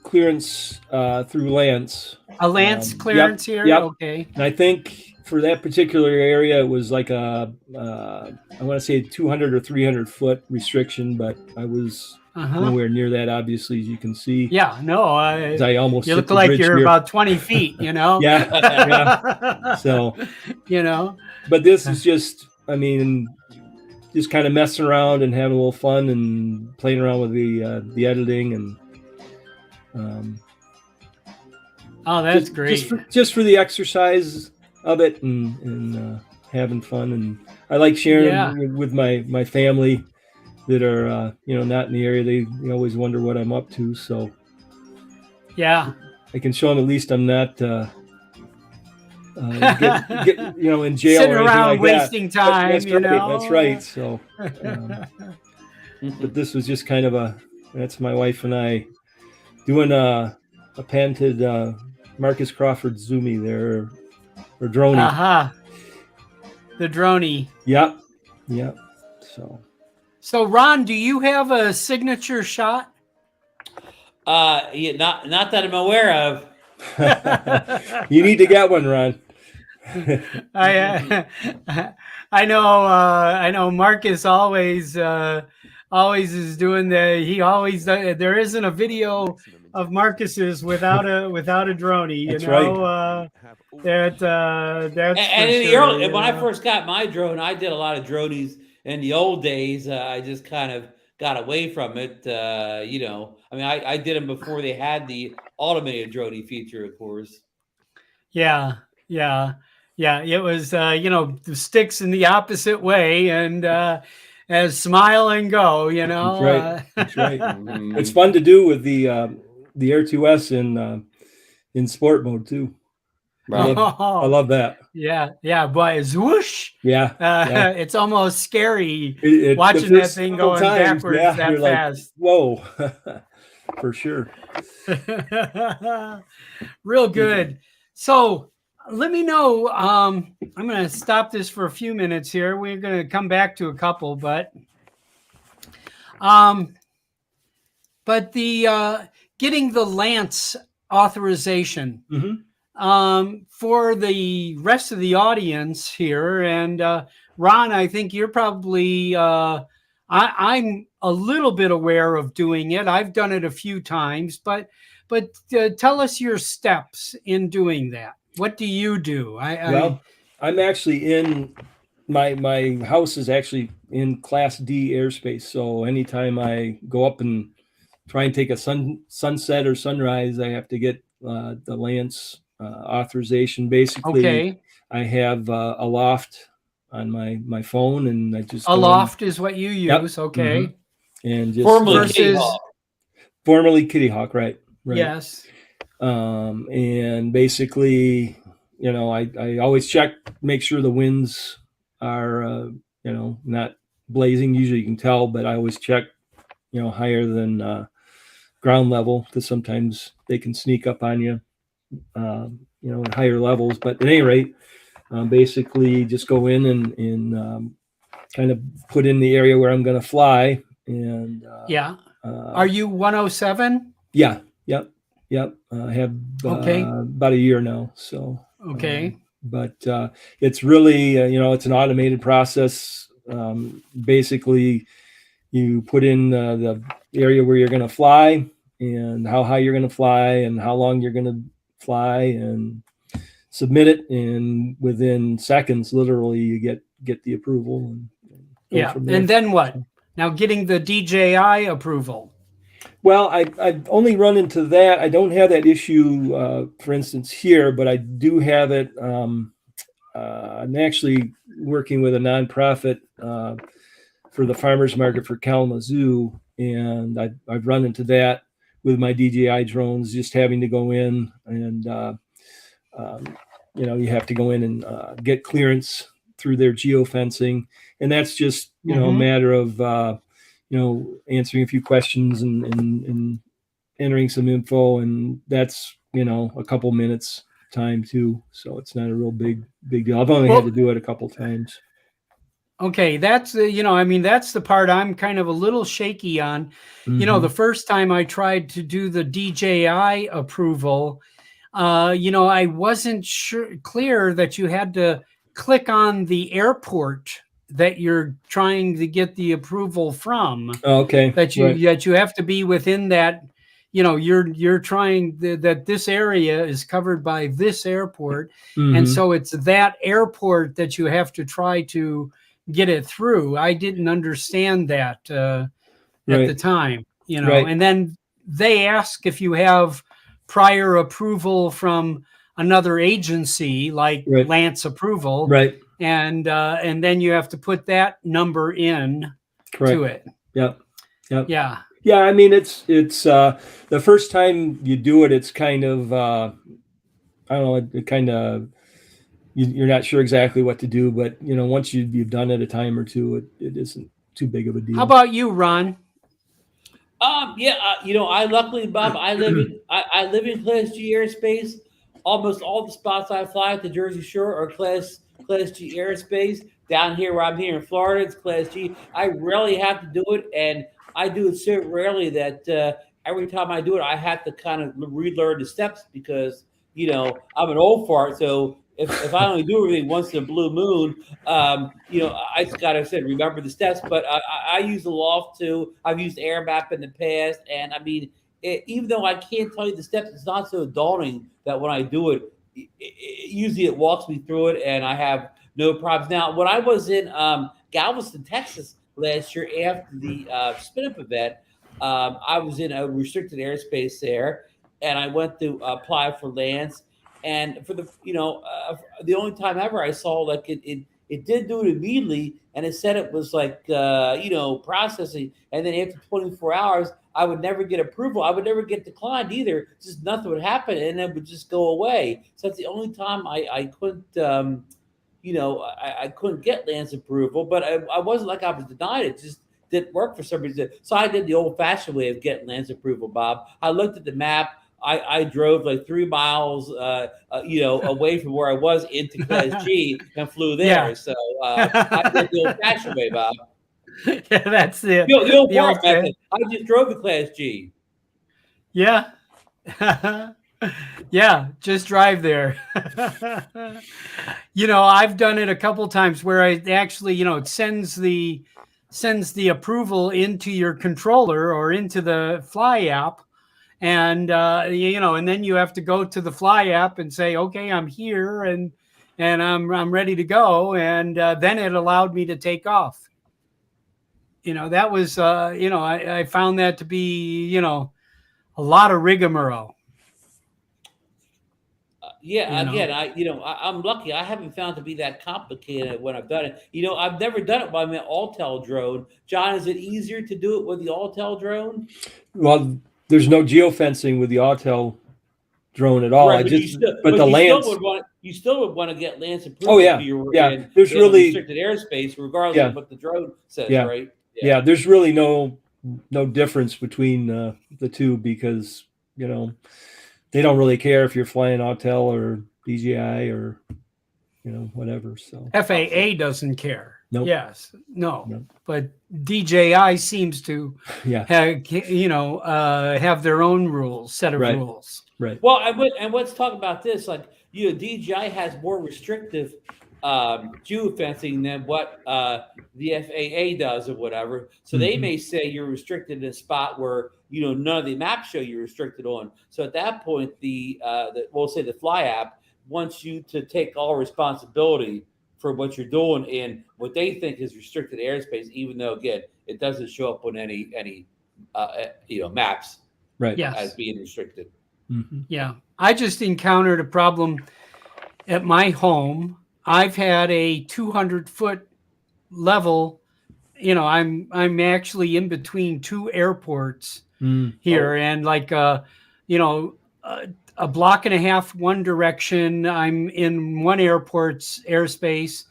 clearance through Lance. a Lance clearance here. Yep. Okay. And I think for that particular area, it was like I want to say 200 or 300 foot restriction, but I was nowhere near that, obviously, as you can see. Yeah, no, I almost you look like you're about 20 feet, you know? yeah. So, but this is just, I mean, just kind of messing around and having a little fun and playing around with the editing and oh, that's great. Just for the exercise of it and having fun. And I like sharing with my family that are not in the area. They always wonder what I'm up to. So yeah, I can show them at least I'm not get in jail sitting or around like wasting time. That's right. So, but this was just kind of that's my wife and I doing a patented Marcus Crawford Zoomy there, or droney. The droney. Yep. So Ron, do you have a signature shot? Yeah, not that I'm aware of. You need to get one, Ron. I know Marcus always is doing there isn't a video of Marcus's without a droney. That's right. That's and in the early, when I first got my drone, I did a lot of dronies in the old days. I just kind of got away from it. I mean, I did them before they had the automated droney feature, of course. Yeah. It was the sticks in the opposite way and as smile and go. That's right. It's fun to do with the Air 2S in sport mode too. Right. I love that. Yeah, boy, it's whoosh. Yeah. It's almost scary watching that thing going backwards that fast. Like, whoa, for sure. Real good. So let me know. I'm going to stop this for a few minutes here. We're going to come back to a couple, but the getting the Lance authorization. For the rest of the audience here, and Ron, I think you're probably I'm a little bit aware of doing it. I've done it a few times, but tell us your steps in doing that. What do you do? I'm actually in my house is actually in Class D airspace, so anytime I go up and try and take a sunset or sunrise, I have to get the Lance authorization. Basically, I have a loft on my phone, and I just a loft is what you use. Yep. Okay. And just formerly Kitty Hawk, right? Yes. And basically, I always check, make sure the winds are not blazing. Usually you can tell, but I always check higher than ground level, because sometimes they can sneak up on you. At higher levels, but at any rate, basically just go in and kind of put in the area where I'm going to fly. And are you 107? Yeah. Yep. I have about a year now. So but it's really it's an automated process. Basically, you put in the area where you're going to fly and how high you're going to fly and how long you're going to fly, and submit it, and within seconds, literally, you get the approval. And then what? Now getting the DJI approval. Well, I've only run into that. I don't have that issue, for instance, here, but I do have it. I'm actually working with a nonprofit for the farmers market for Kalamazoo, and I've run into that with my DJI drones, just having to go in and, you have to go in and get clearance through their geofencing. And that's just, a matter of, answering a few questions and entering some info. And that's a couple minutes time too. So it's not a real big deal. I've only had to do it a couple times. Okay, that's that's the part I'm kind of a little shaky on. Mm-hmm. The first time I tried to do the DJI approval, I wasn't clear that you had to click on the airport that you're trying to get the approval from. Okay. That you have to be within that. You're trying that this area is covered by this airport, and so it's that airport that you have to try to get it through. I didn't understand that at the time, and then they ask if you have prior approval from another agency like Lance approval, and then you have to put that number in to it. Yep. Yeah. I mean, it's the first time you do it, it's kind of I don't know, it kind of you're not sure exactly what to do, but once you've done it a time or two, it isn't too big of a deal. How about you, Ron? I luckily, Bob, I live in Class G airspace. Almost all the spots I fly at the Jersey Shore are Class G airspace. Down here, where I'm here in Florida, it's Class G. I rarely have to do it, and I do it so rarely that every time I do it, I have to kind of relearn the steps because I'm an old fart. So if I only do everything once in a blue moon, I just gotta say remember the steps. But I use the loft too. I've used Air Map in the past, and I mean, even though I can't tell you the steps, it's not so daunting that when I do it, usually it walks me through it, and I have no problems. Now, when I was in Galveston, Texas last year after the spin-up event, I was in a restricted airspace there, and I went to apply for Lance. And for the only time ever I saw like it did do it immediately, and it said it was like processing, and then after 24 hours I would never get approval. I would never get declined either. Just nothing would happen, and it would just go away. So that's the only time I couldn't I couldn't get Lance approval, but I wasn't like I was denied. It just didn't work for some reason. So I did the old-fashioned way of getting Lance approval, Bob. I looked at the map. I drove like 3 miles, away from where I was into Class G and flew there. Yeah. So I did the old-fashioned way, Bob. Yeah, that's it. The old method. I just drove the Class G. Yeah. Yeah, just drive there. I've done it a couple times where I actually, it sends the approval into your controller or into the Fly app. And and then you have to go to the Fly app and say, okay, I'm here and I'm ready to go. And then it allowed me to take off. That was I found that to be a lot of rigmarole. Again, I'm lucky. I haven't found it to be that complicated when I've done it. I've never done it by my Autel drone. John, is it easier to do it with the Autel drone? Well, there's no geofencing with the Autel drone at all. Right, you still would want to get Lance approval. Oh yeah, there's really restricted airspace, regardless of what the drone says, right? Yeah, there's really no difference between the two because they don't really care if you're flying Autel or DJI or whatever. So FAA doesn't care. Nope. Yes, no, but DJI seems to have their own rules, set of rules. Right. Well, and let's talk about this. Like, DJI has more restrictive geofencing than what the FAA does or whatever. So they may say you're restricted in a spot where none of the maps show you're restricted on. So at that point, we'll say the Fly app wants you to take all responsibility for what you're doing in what they think is restricted airspace, even though again it doesn't show up on any maps, as being restricted. Mm-hmm. Yeah, I just encountered a problem at my home. I've had a 200-foot level. I'm actually in between two airports here, and like a block and a half one direction. I'm in one airport's airspace.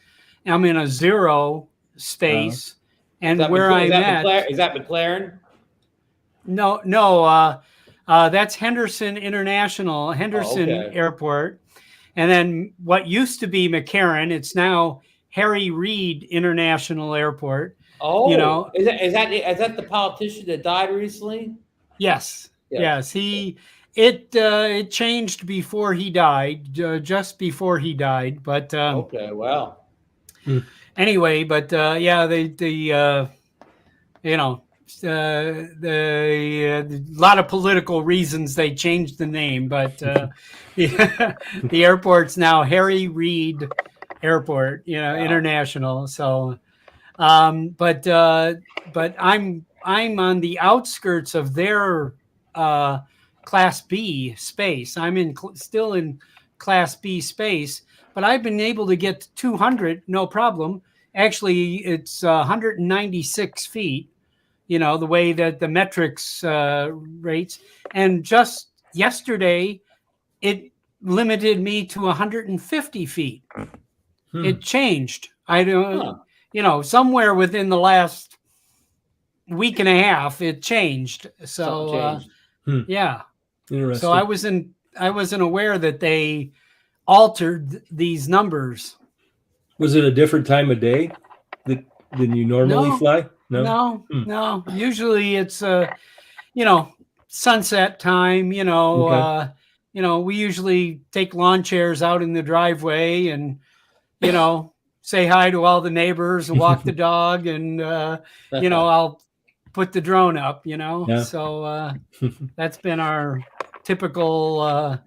I'm in a zero space, and where I'm at is that McLaren? No. That's Henderson okay. Airport. And then what used to be McCarran, it's now Harry Reid International Airport. Oh, You know, is that the politician that died recently? yes. It changed before he died, just before he died. But Okay, wow. anyway, but the you know, a lot of political reasons they changed the name, but the airport's now Harry Reid Airport, Wow. International. So, but I'm on the outskirts of their Class B space. I'm still in Class B space, but I've been able to get to 200, no problem. Actually, it's 196 feet. The way that the metrics rates. And just yesterday, it limited me to 150 feet. It changed. I don't, somewhere within the last week and a half, it changed. So, yeah. Interesting. So I wasn't aware that they altered these numbers. Was it a different time of day than you normally fly? No. Usually it's sunset time. We usually take lawn chairs out in the driveway and say hi to all the neighbors and walk the dog, and I'll put the drone up. So that's been our typical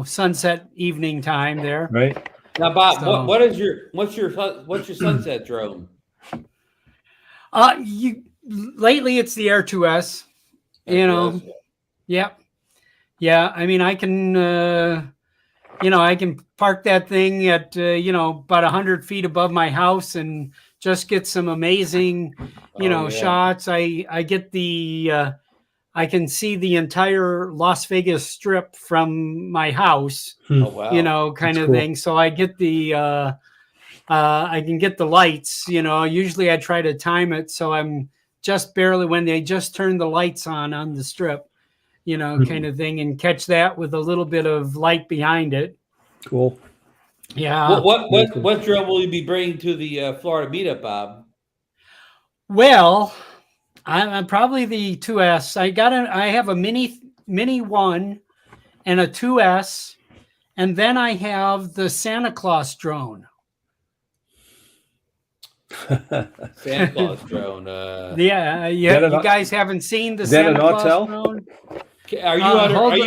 sunset evening time there. Right. Now, Bob, so, what's your sunset drone? Lately it's the Air 2S. Yeah. I mean, I can I can park that thing at about 100 feet above my house and just get some amazing shots. I get the I can see the entire Las Vegas Strip from my house. Oh, wow. Kind of thing. So I get the I can get the lights. Usually I try to time it so I'm just barely when they just turn the lights on the strip, kind of thing, and catch that with a little bit of light behind it. Cool. Yeah. What drone will you be bringing to the Florida meetup, Bob? Well, I'm probably the 2S. I have a mini 1 and a 2S, and then I have the Santa Claus drone. Santa Claus drone. You guys haven't seen the Santa Claus drone? Are you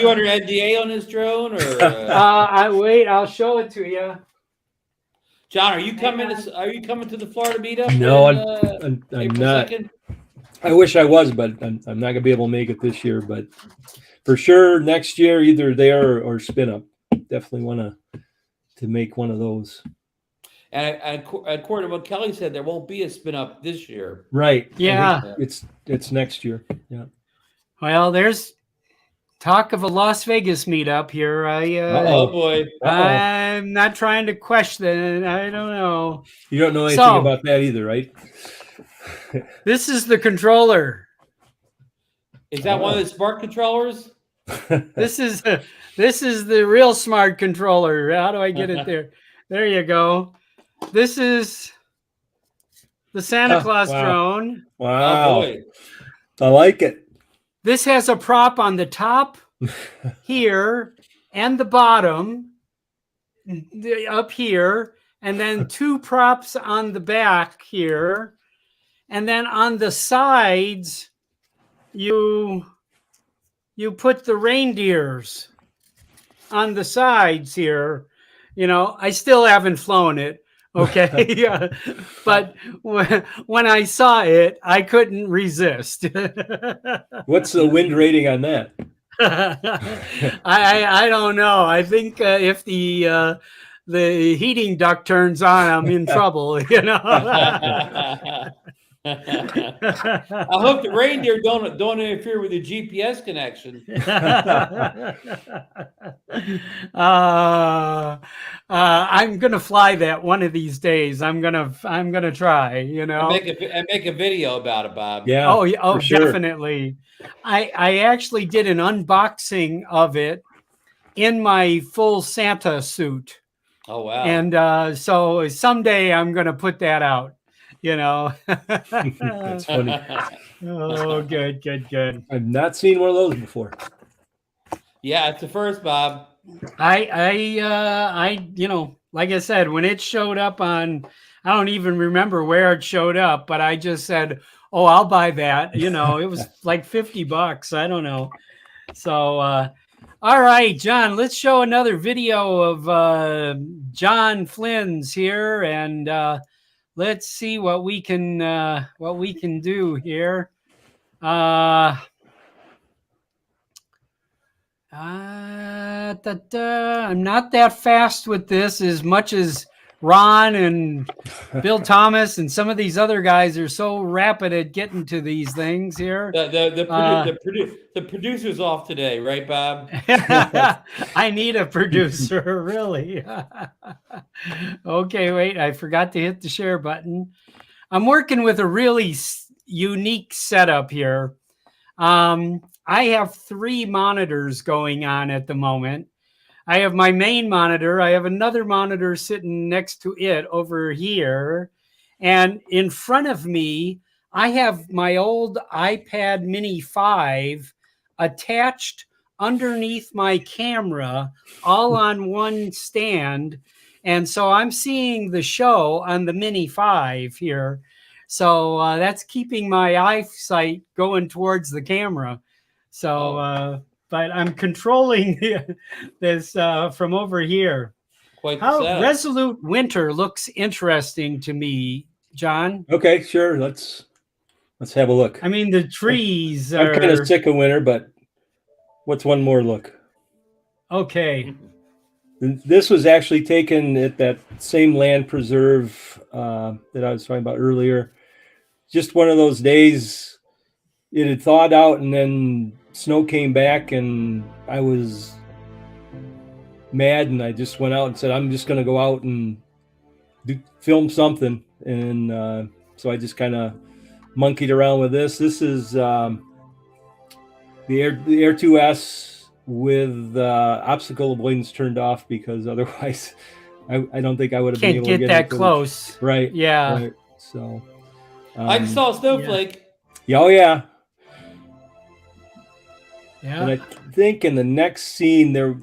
under NDA on this drone, or? Wait, I'll show it to you. John, are you coming to the Florida meetup? No, I'm not. 2nd? I wish I was, but I'm not gonna be able to make it this year. But for sure, next year, either there or spin up. Definitely want to make one of those. And according to what Kelly said, there won't be a spin up this year. Right. Yeah. It's next year. Yeah. Well, there's talk of a Las Vegas meetup here. Oh boy. I'm not trying to question it. I don't know. You don't know anything about that either, right? This is the controller. Is that one of the smart controllers? This is the real smart controller. How do I get it there? There you go. This is the Santa Claus drone. Wow. Oh, boy. I like it. This has a prop on the top here and the bottom up here, and then 2 props on the back here. And then on the sides, you put the reindeers on the sides here. I still haven't flown it. Okay. Yeah. But when I saw it, I couldn't resist. What's the wind rating on that? I don't know. I think if the heating duct turns on, I'm in trouble. I hope the reindeer don't interfere with the GPS connection. I'm gonna fly that one of these days. I'm gonna try. You know, and make a video about it, Bob. Yeah. oh, yeah, oh, sure. definitely. I actually did an unboxing of it in my full Santa suit. Oh wow! And so someday I'm gonna put that out. You know. That's funny. Oh, good. I've not seen one of those before. Yeah, it's the first, Bob. You know, like I said, when it showed up on, I don't even remember where it showed up, but I just said, "Oh, I'll buy that." You know, it was like $50. I don't know. So, all right, John, let's show another video of John Flynn's here, and let's see what we can do here. I'm not that fast with this as much as Ron and Bill Thomas and some of these other guys are so rapid at getting to these things here. The producer's off today, right, Bob? I need a producer, really. Okay, wait, I forgot to hit the share button. I'm working with a really unique setup here. I have 3 monitors going on at the moment. I have my main monitor. I have another monitor sitting next to it over here. And in front of me, I have my old iPad Mini 5 attached underneath my camera, all on one stand. And so I'm seeing the show on the Mini 5 here. So that's keeping my eyesight going towards the camera. So, but I'm controlling this from over here. How Resolute Winter looks interesting to me, John. Okay, sure. Let's have a look. I mean, the trees I'm kind of sick of winter, but what's one more look? Okay. This was actually taken at that same land preserve that I was talking about earlier. Just one of those days, it had thawed out and then snow came back and I was mad and I just went out and said, I'm just going to go out and film something. And so I just kind of monkeyed around with this. This is the Air 2S with obstacle avoidance turned off because otherwise I don't think I would have been able to get that close. Right. Yeah. Right. So I just saw a snowflake. Yeah. Oh yeah. Yeah. And I think in the next scene there,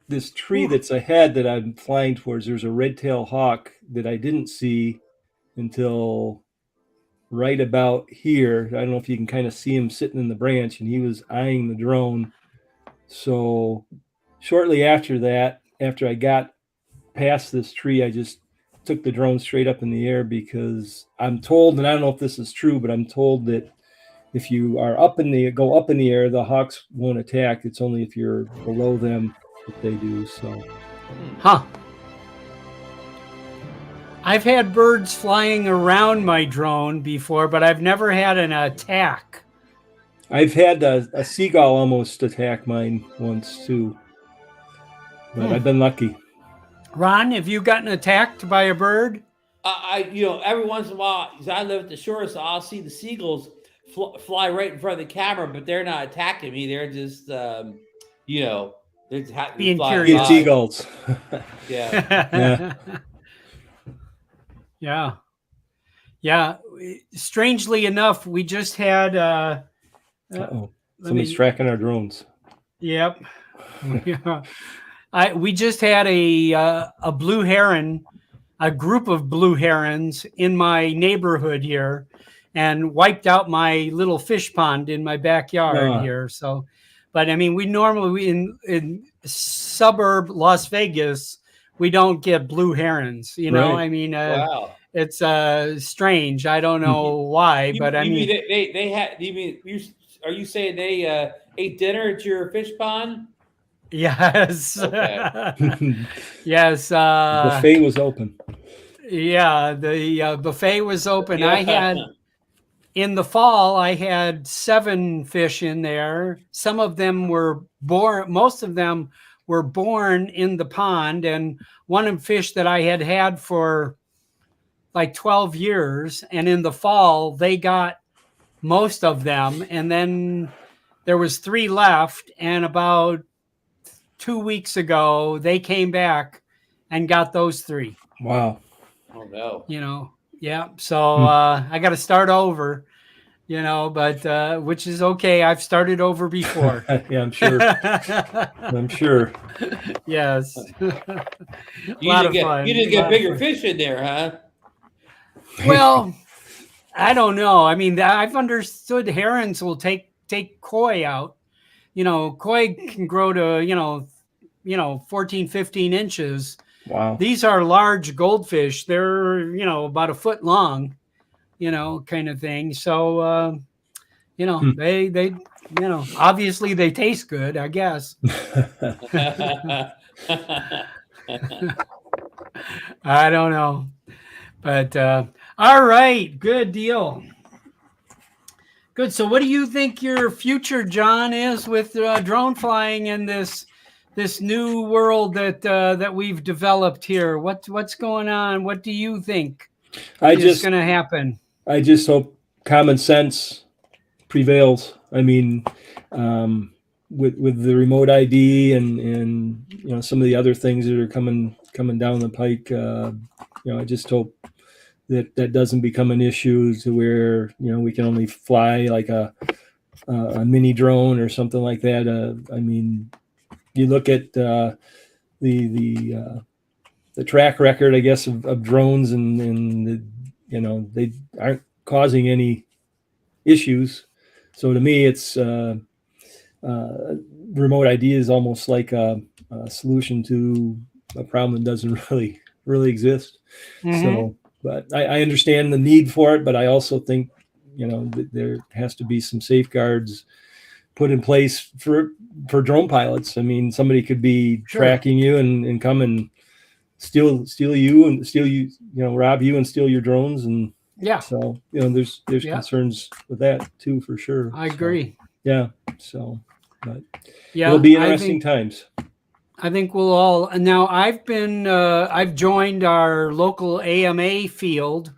this tree that's ahead that I'm flying towards, there's a red-tailed hawk that I didn't see until right about here. I don't know if you can kind of see him sitting in the branch, and he was eyeing the drone. So shortly after that, after I got past this tree, I just took the drone straight up in the air because I'm told, and I don't know if this is true, but I'm told that if you are go up in the air, the hawks won't attack. It's only if you're below them that they do. So, I've had birds flying around my drone before, but I've never had an attack. I've had a seagull almost attack mine once too, but I've been lucky. Ron, have you gotten attacked by a bird? Every once in a while, because I live at the shore, so I'll see the seagulls fly right in front of the camera, but they're not attacking me. They're just, they're being curious. Seagulls. Yeah. Yeah. Strangely enough, we just had. Somebody's tracking our drones. Yep. Yeah. We just had a blue heron, a group of blue herons in my neighborhood here, and wiped out my little fish pond in my backyard here. So, but I mean, we normally in suburb Las Vegas, we don't get blue herons. You know, right. I mean, Wow. It's strange. I don't know why, but I mean, they had. Are you saying they ate dinner at your fish pond? Yes. Okay. Yes. The buffet was open. Yeah, the buffet was open. Yeah. in the fall, I had 7 fish in there. Some of them were born, most of them were born in the pond. And one of the fish that I had for like 12 years. And in the fall, they got most of them. And then there was 3 left. And about 2 weeks ago, they came back and got those 3. Wow. Oh no. You know, yeah. So I got to start over, you know, but which is okay. I've started over before. Yeah, I'm sure. I'm sure. Yes. You didn't get bigger fish in there, huh? Well, I don't know. I mean, I've understood herons will take koi out. You know, koi can grow to, 14, 15 inches. Wow. These are large goldfish. They're, about a foot long, kind of thing. So, they, obviously they taste good, I guess. I don't know. But, all right. Good deal. Good. So what do you think your future, John, is with drone flying in this new world that we've developed here? What's going on? What do you think is going to happen? I just hope common sense prevails. I mean, with the remote ID and some of the other things that are coming down the pike, I just hope that doesn't become an issue to where we can only fly like a mini drone or something like that. I mean, you look at the track record, I guess, of drones, and they aren't causing any issues. So to me, it's remote ID is almost like a solution to a problem that doesn't really exist. Mm-hmm. So, but I understand the need for it, but I also think that there has to be some safeguards put in place for drone pilots. I mean, somebody could be tracking you and come and steal you and rob you and steal your drones. And yeah, so there's concerns with that too, for sure. I agree. Yeah. So, but yeah, it'll be interesting times. I think we'll all. Now I've joined our local AMA field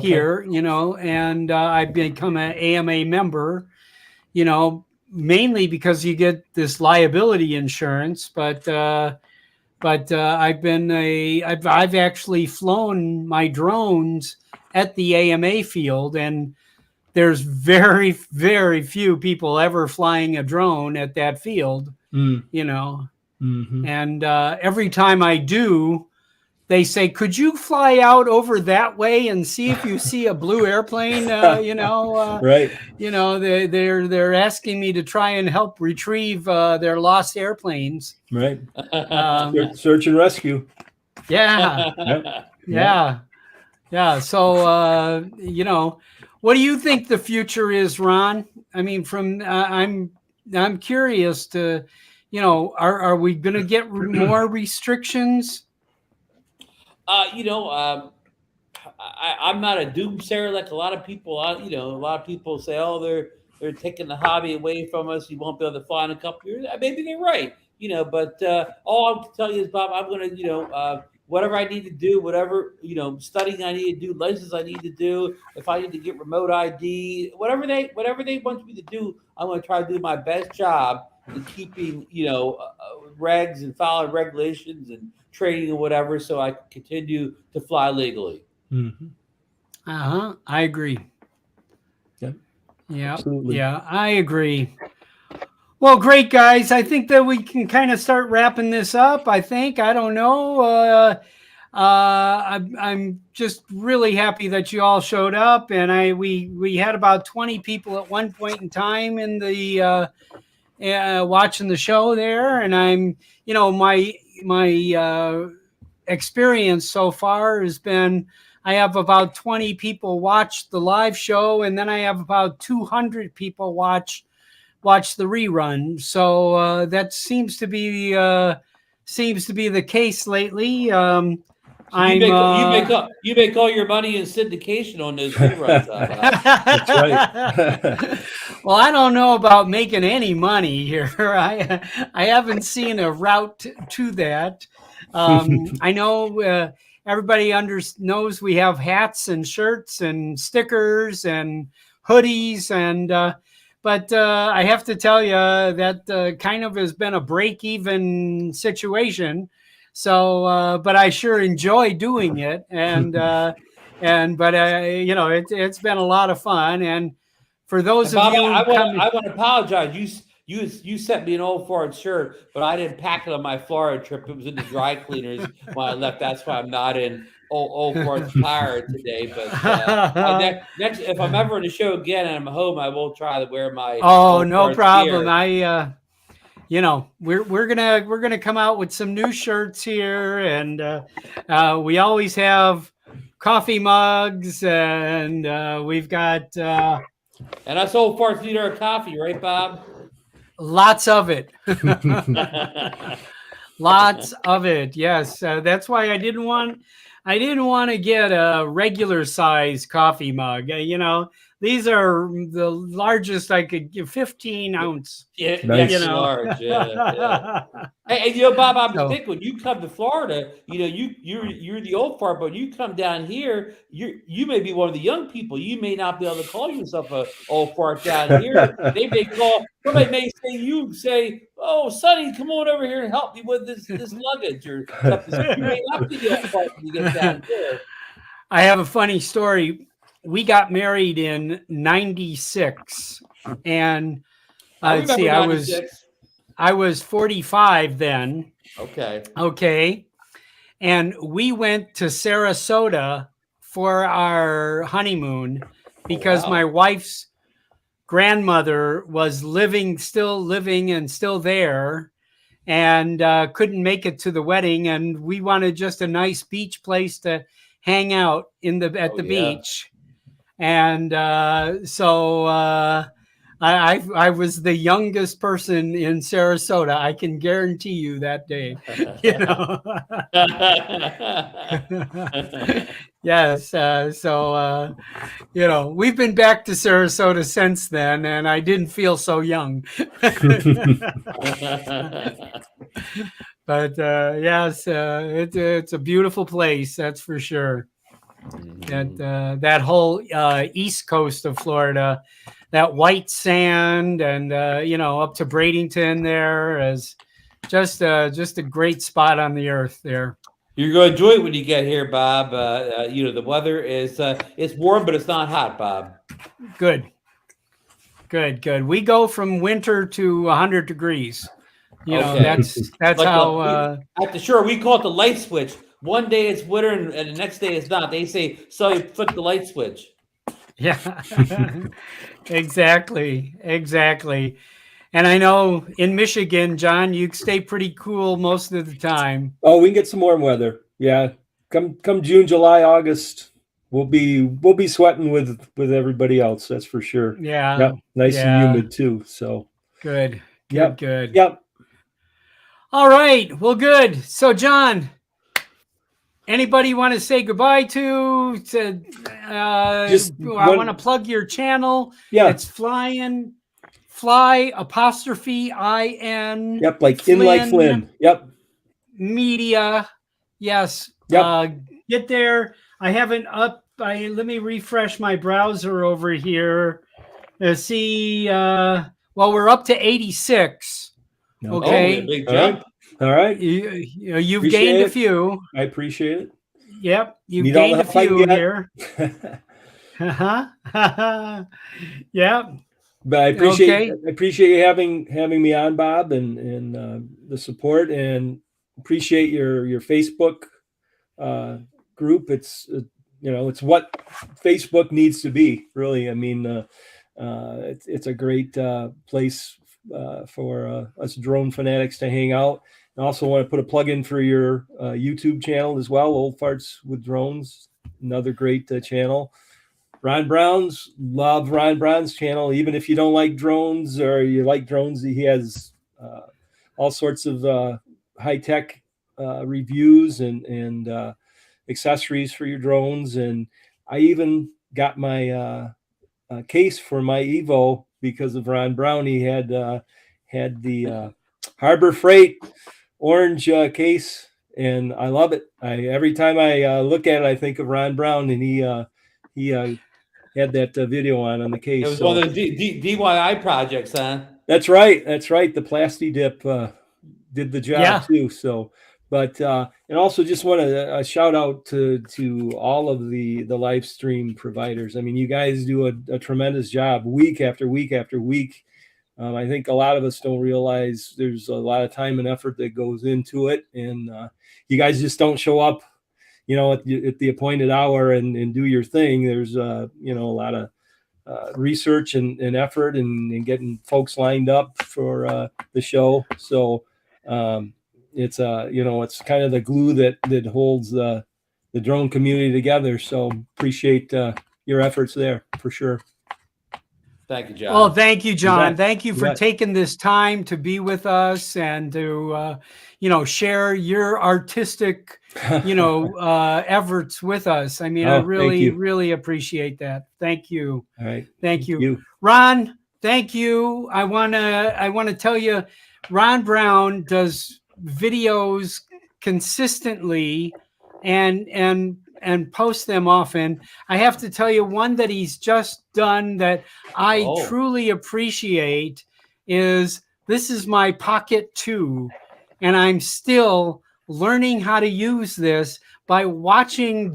here, and I've become an AMA member, mainly because you get this liability insurance, but I've actually flown my drones at the AMA field, and there's very, very few people ever flying a drone at that field, Mm-hmm. And every time I do, they say, "Could you fly out over that way and see if you see a blue airplane?" Right. They're asking me to try and help retrieve their lost airplanes. Right. Search and rescue. Yeah. Yep. Yeah. So what do you think the future is, Ron? I mean, I'm curious to, are we going to get more restrictions? I'm not a doomsayer like a lot of people. A lot of people say, "Oh, they're taking the hobby away from us. You won't be able to fly in a couple years." Maybe they're right, But all I can tell you is, Bob, I'm going to, whatever I need to do, whatever studying I need to do, license I need to do, if I need to get remote ID, whatever they want me to do, I'm going to try to do my best job in keeping regs and following regulations and training and whatever, so I can continue to fly legally. Mm-hmm. I agree. Yep. Yeah. Absolutely. Yeah, I agree. Well, great, guys. I think that we can kind of start wrapping this up. I don't know. I'm just really happy that you all showed up, and we had about 20 people at one point in time in the watching the show there, and I'm my experience so far has been I have about 20 people watch the live show, and then I have about 200 people watch the rerun. So that seems to be the case lately. So you make all your money in syndication on those reruns. That's right. Well, I don't know about making any money here. I haven't seen a route to that. I know everybody knows we have hats and shirts and stickers and hoodies, and but I have to tell you that kind of has been a break-even situation. So, but I sure enjoy doing it, and but it's been a lot of fun. And for those Bob, of you, I want to apologize. You sent me an old Florida shirt, but I didn't pack it on my Florida trip. It was in the dry cleaners when I left. That's why I'm not in old Florida attire today. But next, if I'm ever in the show again and I'm home, I will try to wear my. Oh, no problem. Gear. We're gonna come out with some new shirts here, and we always have coffee mugs, and we've got and us old farts need our coffee, right, Bob? Lots of it. Lots of it. Yes, that's why I didn't want to get a regular size coffee mug. These are the largest I could give, 15 ounce. Yeah, nice. Large. Yeah. Hey, Bob, I'm thinking when you come to Florida, you're the old fart, but when you come down here, you may be one of the young people. You may not be able to call yourself a old fart down here. Somebody may say, "Oh, Sonny, come on over here and help me with this luggage," or something. You may not be the old fart when you get down here. I have a funny story. We got married in '96, and let's see, I was 45 then. Okay, and we went to Sarasota for our honeymoon because my wife's grandmother was still living and still there, and couldn't make it to the wedding, and we wanted just a nice beach place to hang out at the beach. And so I was the youngest person in Sarasota. I can guarantee you that day. Yes. So we've been back to Sarasota since then, and I didn't feel so young. But yes, it's a beautiful place. That's for sure. That whole east coast of Florida, that white sand, and up to Bradenton there is just a great spot on the earth there. You're going to enjoy it when you get here, Bob. The weather is it's warm, but it's not hot, Bob. Good. We go from winter to 100 degrees. That's like how at the shore we call it the light switch. One day it's winter and the next day it's not. They say, so you flip the light switch. Yeah, exactly. And I know in Michigan, John, you stay pretty cool most of the time. Oh, we can get some warm weather. Yeah. Come June, July, August, we'll be sweating with everybody else. That's for sure. Yeah. Yep. Nice and humid too. So good. Good. Yep. All right. Well, good. So, John, anybody want to say goodbye to? I want to plug your channel. Yeah. It's Fly _IN. Yep, like Flynn, in like Flynn. Yep. Media. Yes. Yep. Get there. I haven't up. Let me refresh my browser over here. See. Well, we're up to 86. Okay. Big jump. All right. You've gained a few. I appreciate it. Yep. You've gained a few here. Yeah. But I appreciate you having me on, Bob, and the support, and appreciate your Facebook group. It's it's what Facebook needs to be, really. I mean, it's a great place for us drone fanatics to hang out. I also want to put a plug in for your YouTube channel as well, Old Farts with Drones, another great channel. Ron Brown's channel. Even if you don't like drones or you like drones, he has all sorts of high-tech reviews and accessories for your drones. And I even got my case for my Evo because of Ron Brown. He had the Harbor Freight orange case, and I love it. Every time I look at it, I think of Ron Brown, and he had that video on the case. It was one of those DIY projects, huh? That's right. That's right. The Plasti Dip did the job too. So, but and also just want to shout out to all of the live stream providers. I mean, you guys do a tremendous job week after week after week. I think a lot of us don't realize there's a lot of time and effort that goes into it, and you guys just don't show up, at the appointed hour and do your thing. There's a lot of research and effort and getting folks lined up for the show. So it's it's kind of the glue that holds the drone community together. So appreciate your efforts there for sure. Thank you, John. Well, thank you, John. Thank you for taking this time to be with us and to, share your artistic, efforts with us. I mean, I really appreciate that. Thank you. All right. Thank you. Ron, thank you. I want to tell you, Ron Brown does videos consistently and post them often. I have to tell you one that he's just done that I truly appreciate is this is my Pocket 2, and I'm still learning how to use this by watching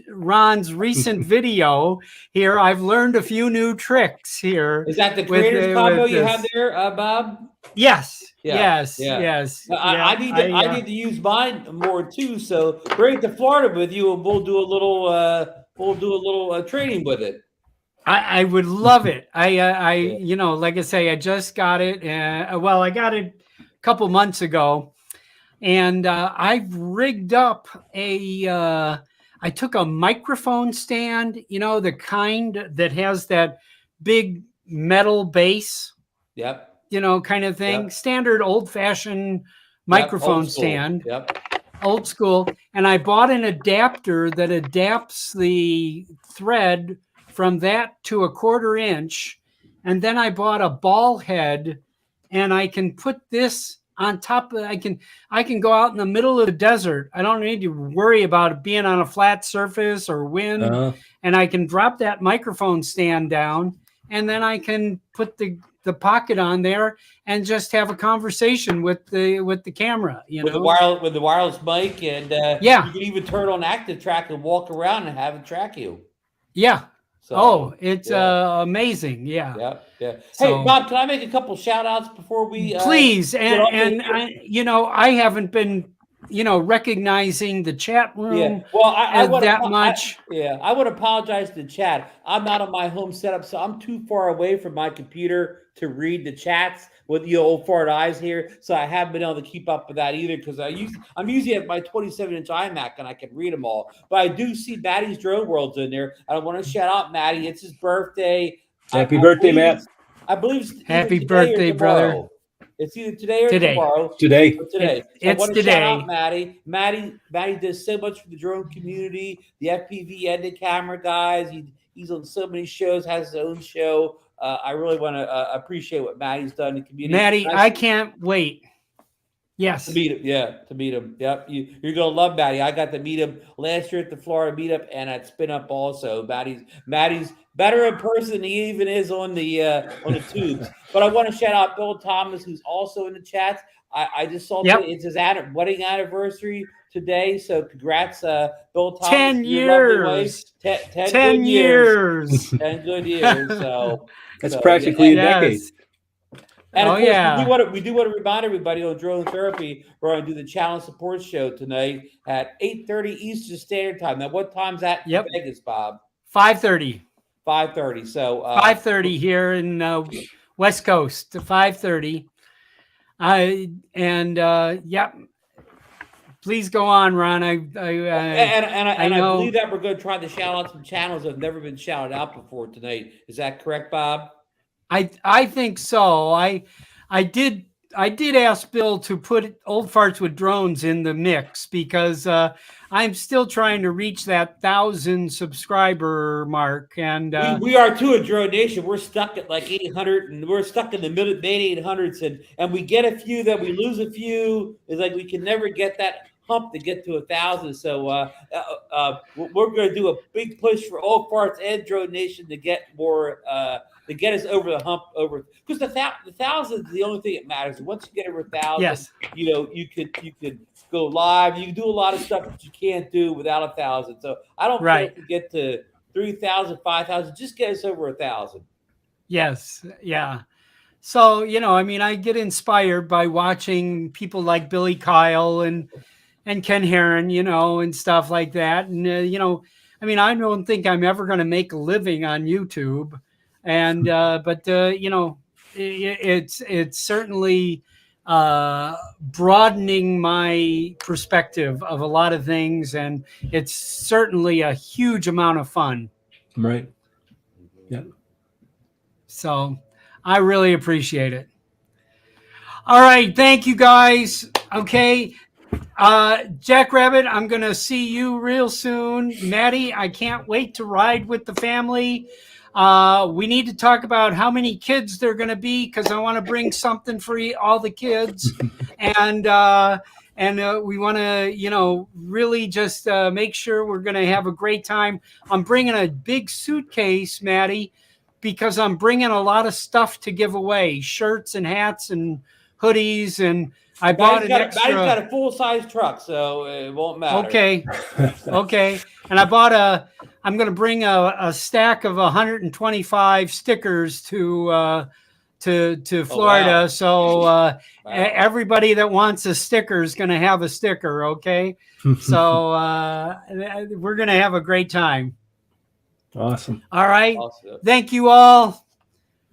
Ron's recent video here. I've learned a few new tricks here. Is that the creators combo you have there, Bob? Yes. Yeah. Yes. I need to use mine more too. So bring it to Florida with you, and we'll do a little training with it. I would love it. Like I say, I just got it. I got it a couple months ago, and I've rigged up I took a microphone stand, the kind that has that big metal base. Yep. Kind of thing. Yep. Standard old-fashioned microphone stand. Yep. Old school. And I bought an adapter that adapts the thread from that to a 1/4 inch. And then I bought a ball head, and I can put this on top of I can go out in the middle of the desert. I don't need to worry about it being on a flat surface or wind. And I can drop that microphone stand down, and then I can put the pocket on there and just have a conversation with the camera, with the wireless mic, and you can even turn on active track and walk around and have it track you. Yeah. So, it's amazing. Yeah. Hey, Bob, can I make a couple shout outs before we please? I haven't been recognizing the chat room. Yeah. Well, I much. I would apologize to the chat. I'm not on my home setup, so I'm too far away from my computer to read the chats with the old fart eyes here. So I haven't been able to keep up with that either because I'm using my 27-inch iMac and I can read them all. But I do see Maddie's Drone World's in there. I want to shout out Maddie. It's his birthday. Happy birthday, Matt. I believe it's happy birthday, brother. It's either today or tomorrow. Today. It's I want to today. Shout out Maddie. Maddie does so much for the drone community, the FPV and the camera guys. He's on so many shows, has his own show. I really want to appreciate what Maddie's done in the community. Maddie, I can't wait. Yes. To meet him. Yep. You're going to love Maddie. I got to meet him last year at the Florida meetup and at Spin Up also. Maddie's better in person than he even is on the tubes. But I want to shout out Bill Thomas, who's also in the chats. I just saw it's his wedding anniversary today. So congrats, Bill Thomas. 10 years. 10 years. 10 good years. So that's practically a decade. And of course, we do want to remind everybody on Drone Therapy, we're going to do the challenge support show tonight at 8:30 Eastern Standard Time. Now, what time's that in Vegas, Bob? 5:30. 5:30. So 5:30 here in West Coast to 5:30. Please go on, Ron. I believe that we're going to try to shout out some channels that have never been shouted out before tonight. Is that correct, Bob? I think so. I did I did ask Bill to put Old Farts with Drones in the mix because I'm still trying to reach that 1,000 subscriber mark. And we are too at Drone Nation. We're stuck at like 800, and we're stuck in the mid 800s, and we get a few, then we lose a few. It's like we can never get that hump to get to 1,000. So we're going to do a big push for Old Farts and Drone Nation to get more. To get us over the hump, because the 1,000 is the only thing that matters. Once you get over 1,000, yes, you could go live. You can do a lot of stuff that you can't do without 1,000. So I don't care if we get to 3,000, 5,000. Just get us over 1,000. Yes, yeah. So I mean, I get inspired by watching people like Billy Kyle and Ken Heron, and stuff like that. And I mean, I don't think I'm ever going to make a living on YouTube. And but it's certainly broadening my perspective of a lot of things, and it's certainly a huge amount of fun. Right. Yeah. So I really appreciate it. All right, thank you guys. Okay. Jackrabbit, I'm going to see you real soon. Maddie, I can't wait to ride with the family. We need to talk about how many kids there are going to be, because I want to bring something for all the kids. And we want to, really just make sure we're going to have a great time. I'm bringing a big suitcase, Maddie, because I'm bringing a lot of stuff to give away, shirts and hats and hoodies, and I bought an extra. Maddie's got a full-size truck, so it won't matter. Okay. And I'm going to bring a stack of 125 stickers to Florida. Oh, wow. So wow. Everybody that wants a sticker is going to have a sticker. Okay. So we're going to have a great time. Awesome. All right. Awesome. Thank you all.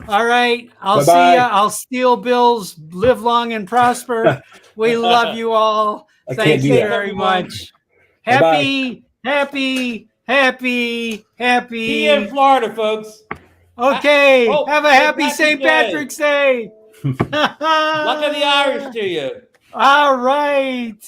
All right. I'll Bye-bye. See ya. I'll steal Bill's live long and prosper. We love you all. Thank you very much. Happy. See you in Florida, folks. Okay. Have a happy St. Patrick's Day. Luck of the Irish to you. All right.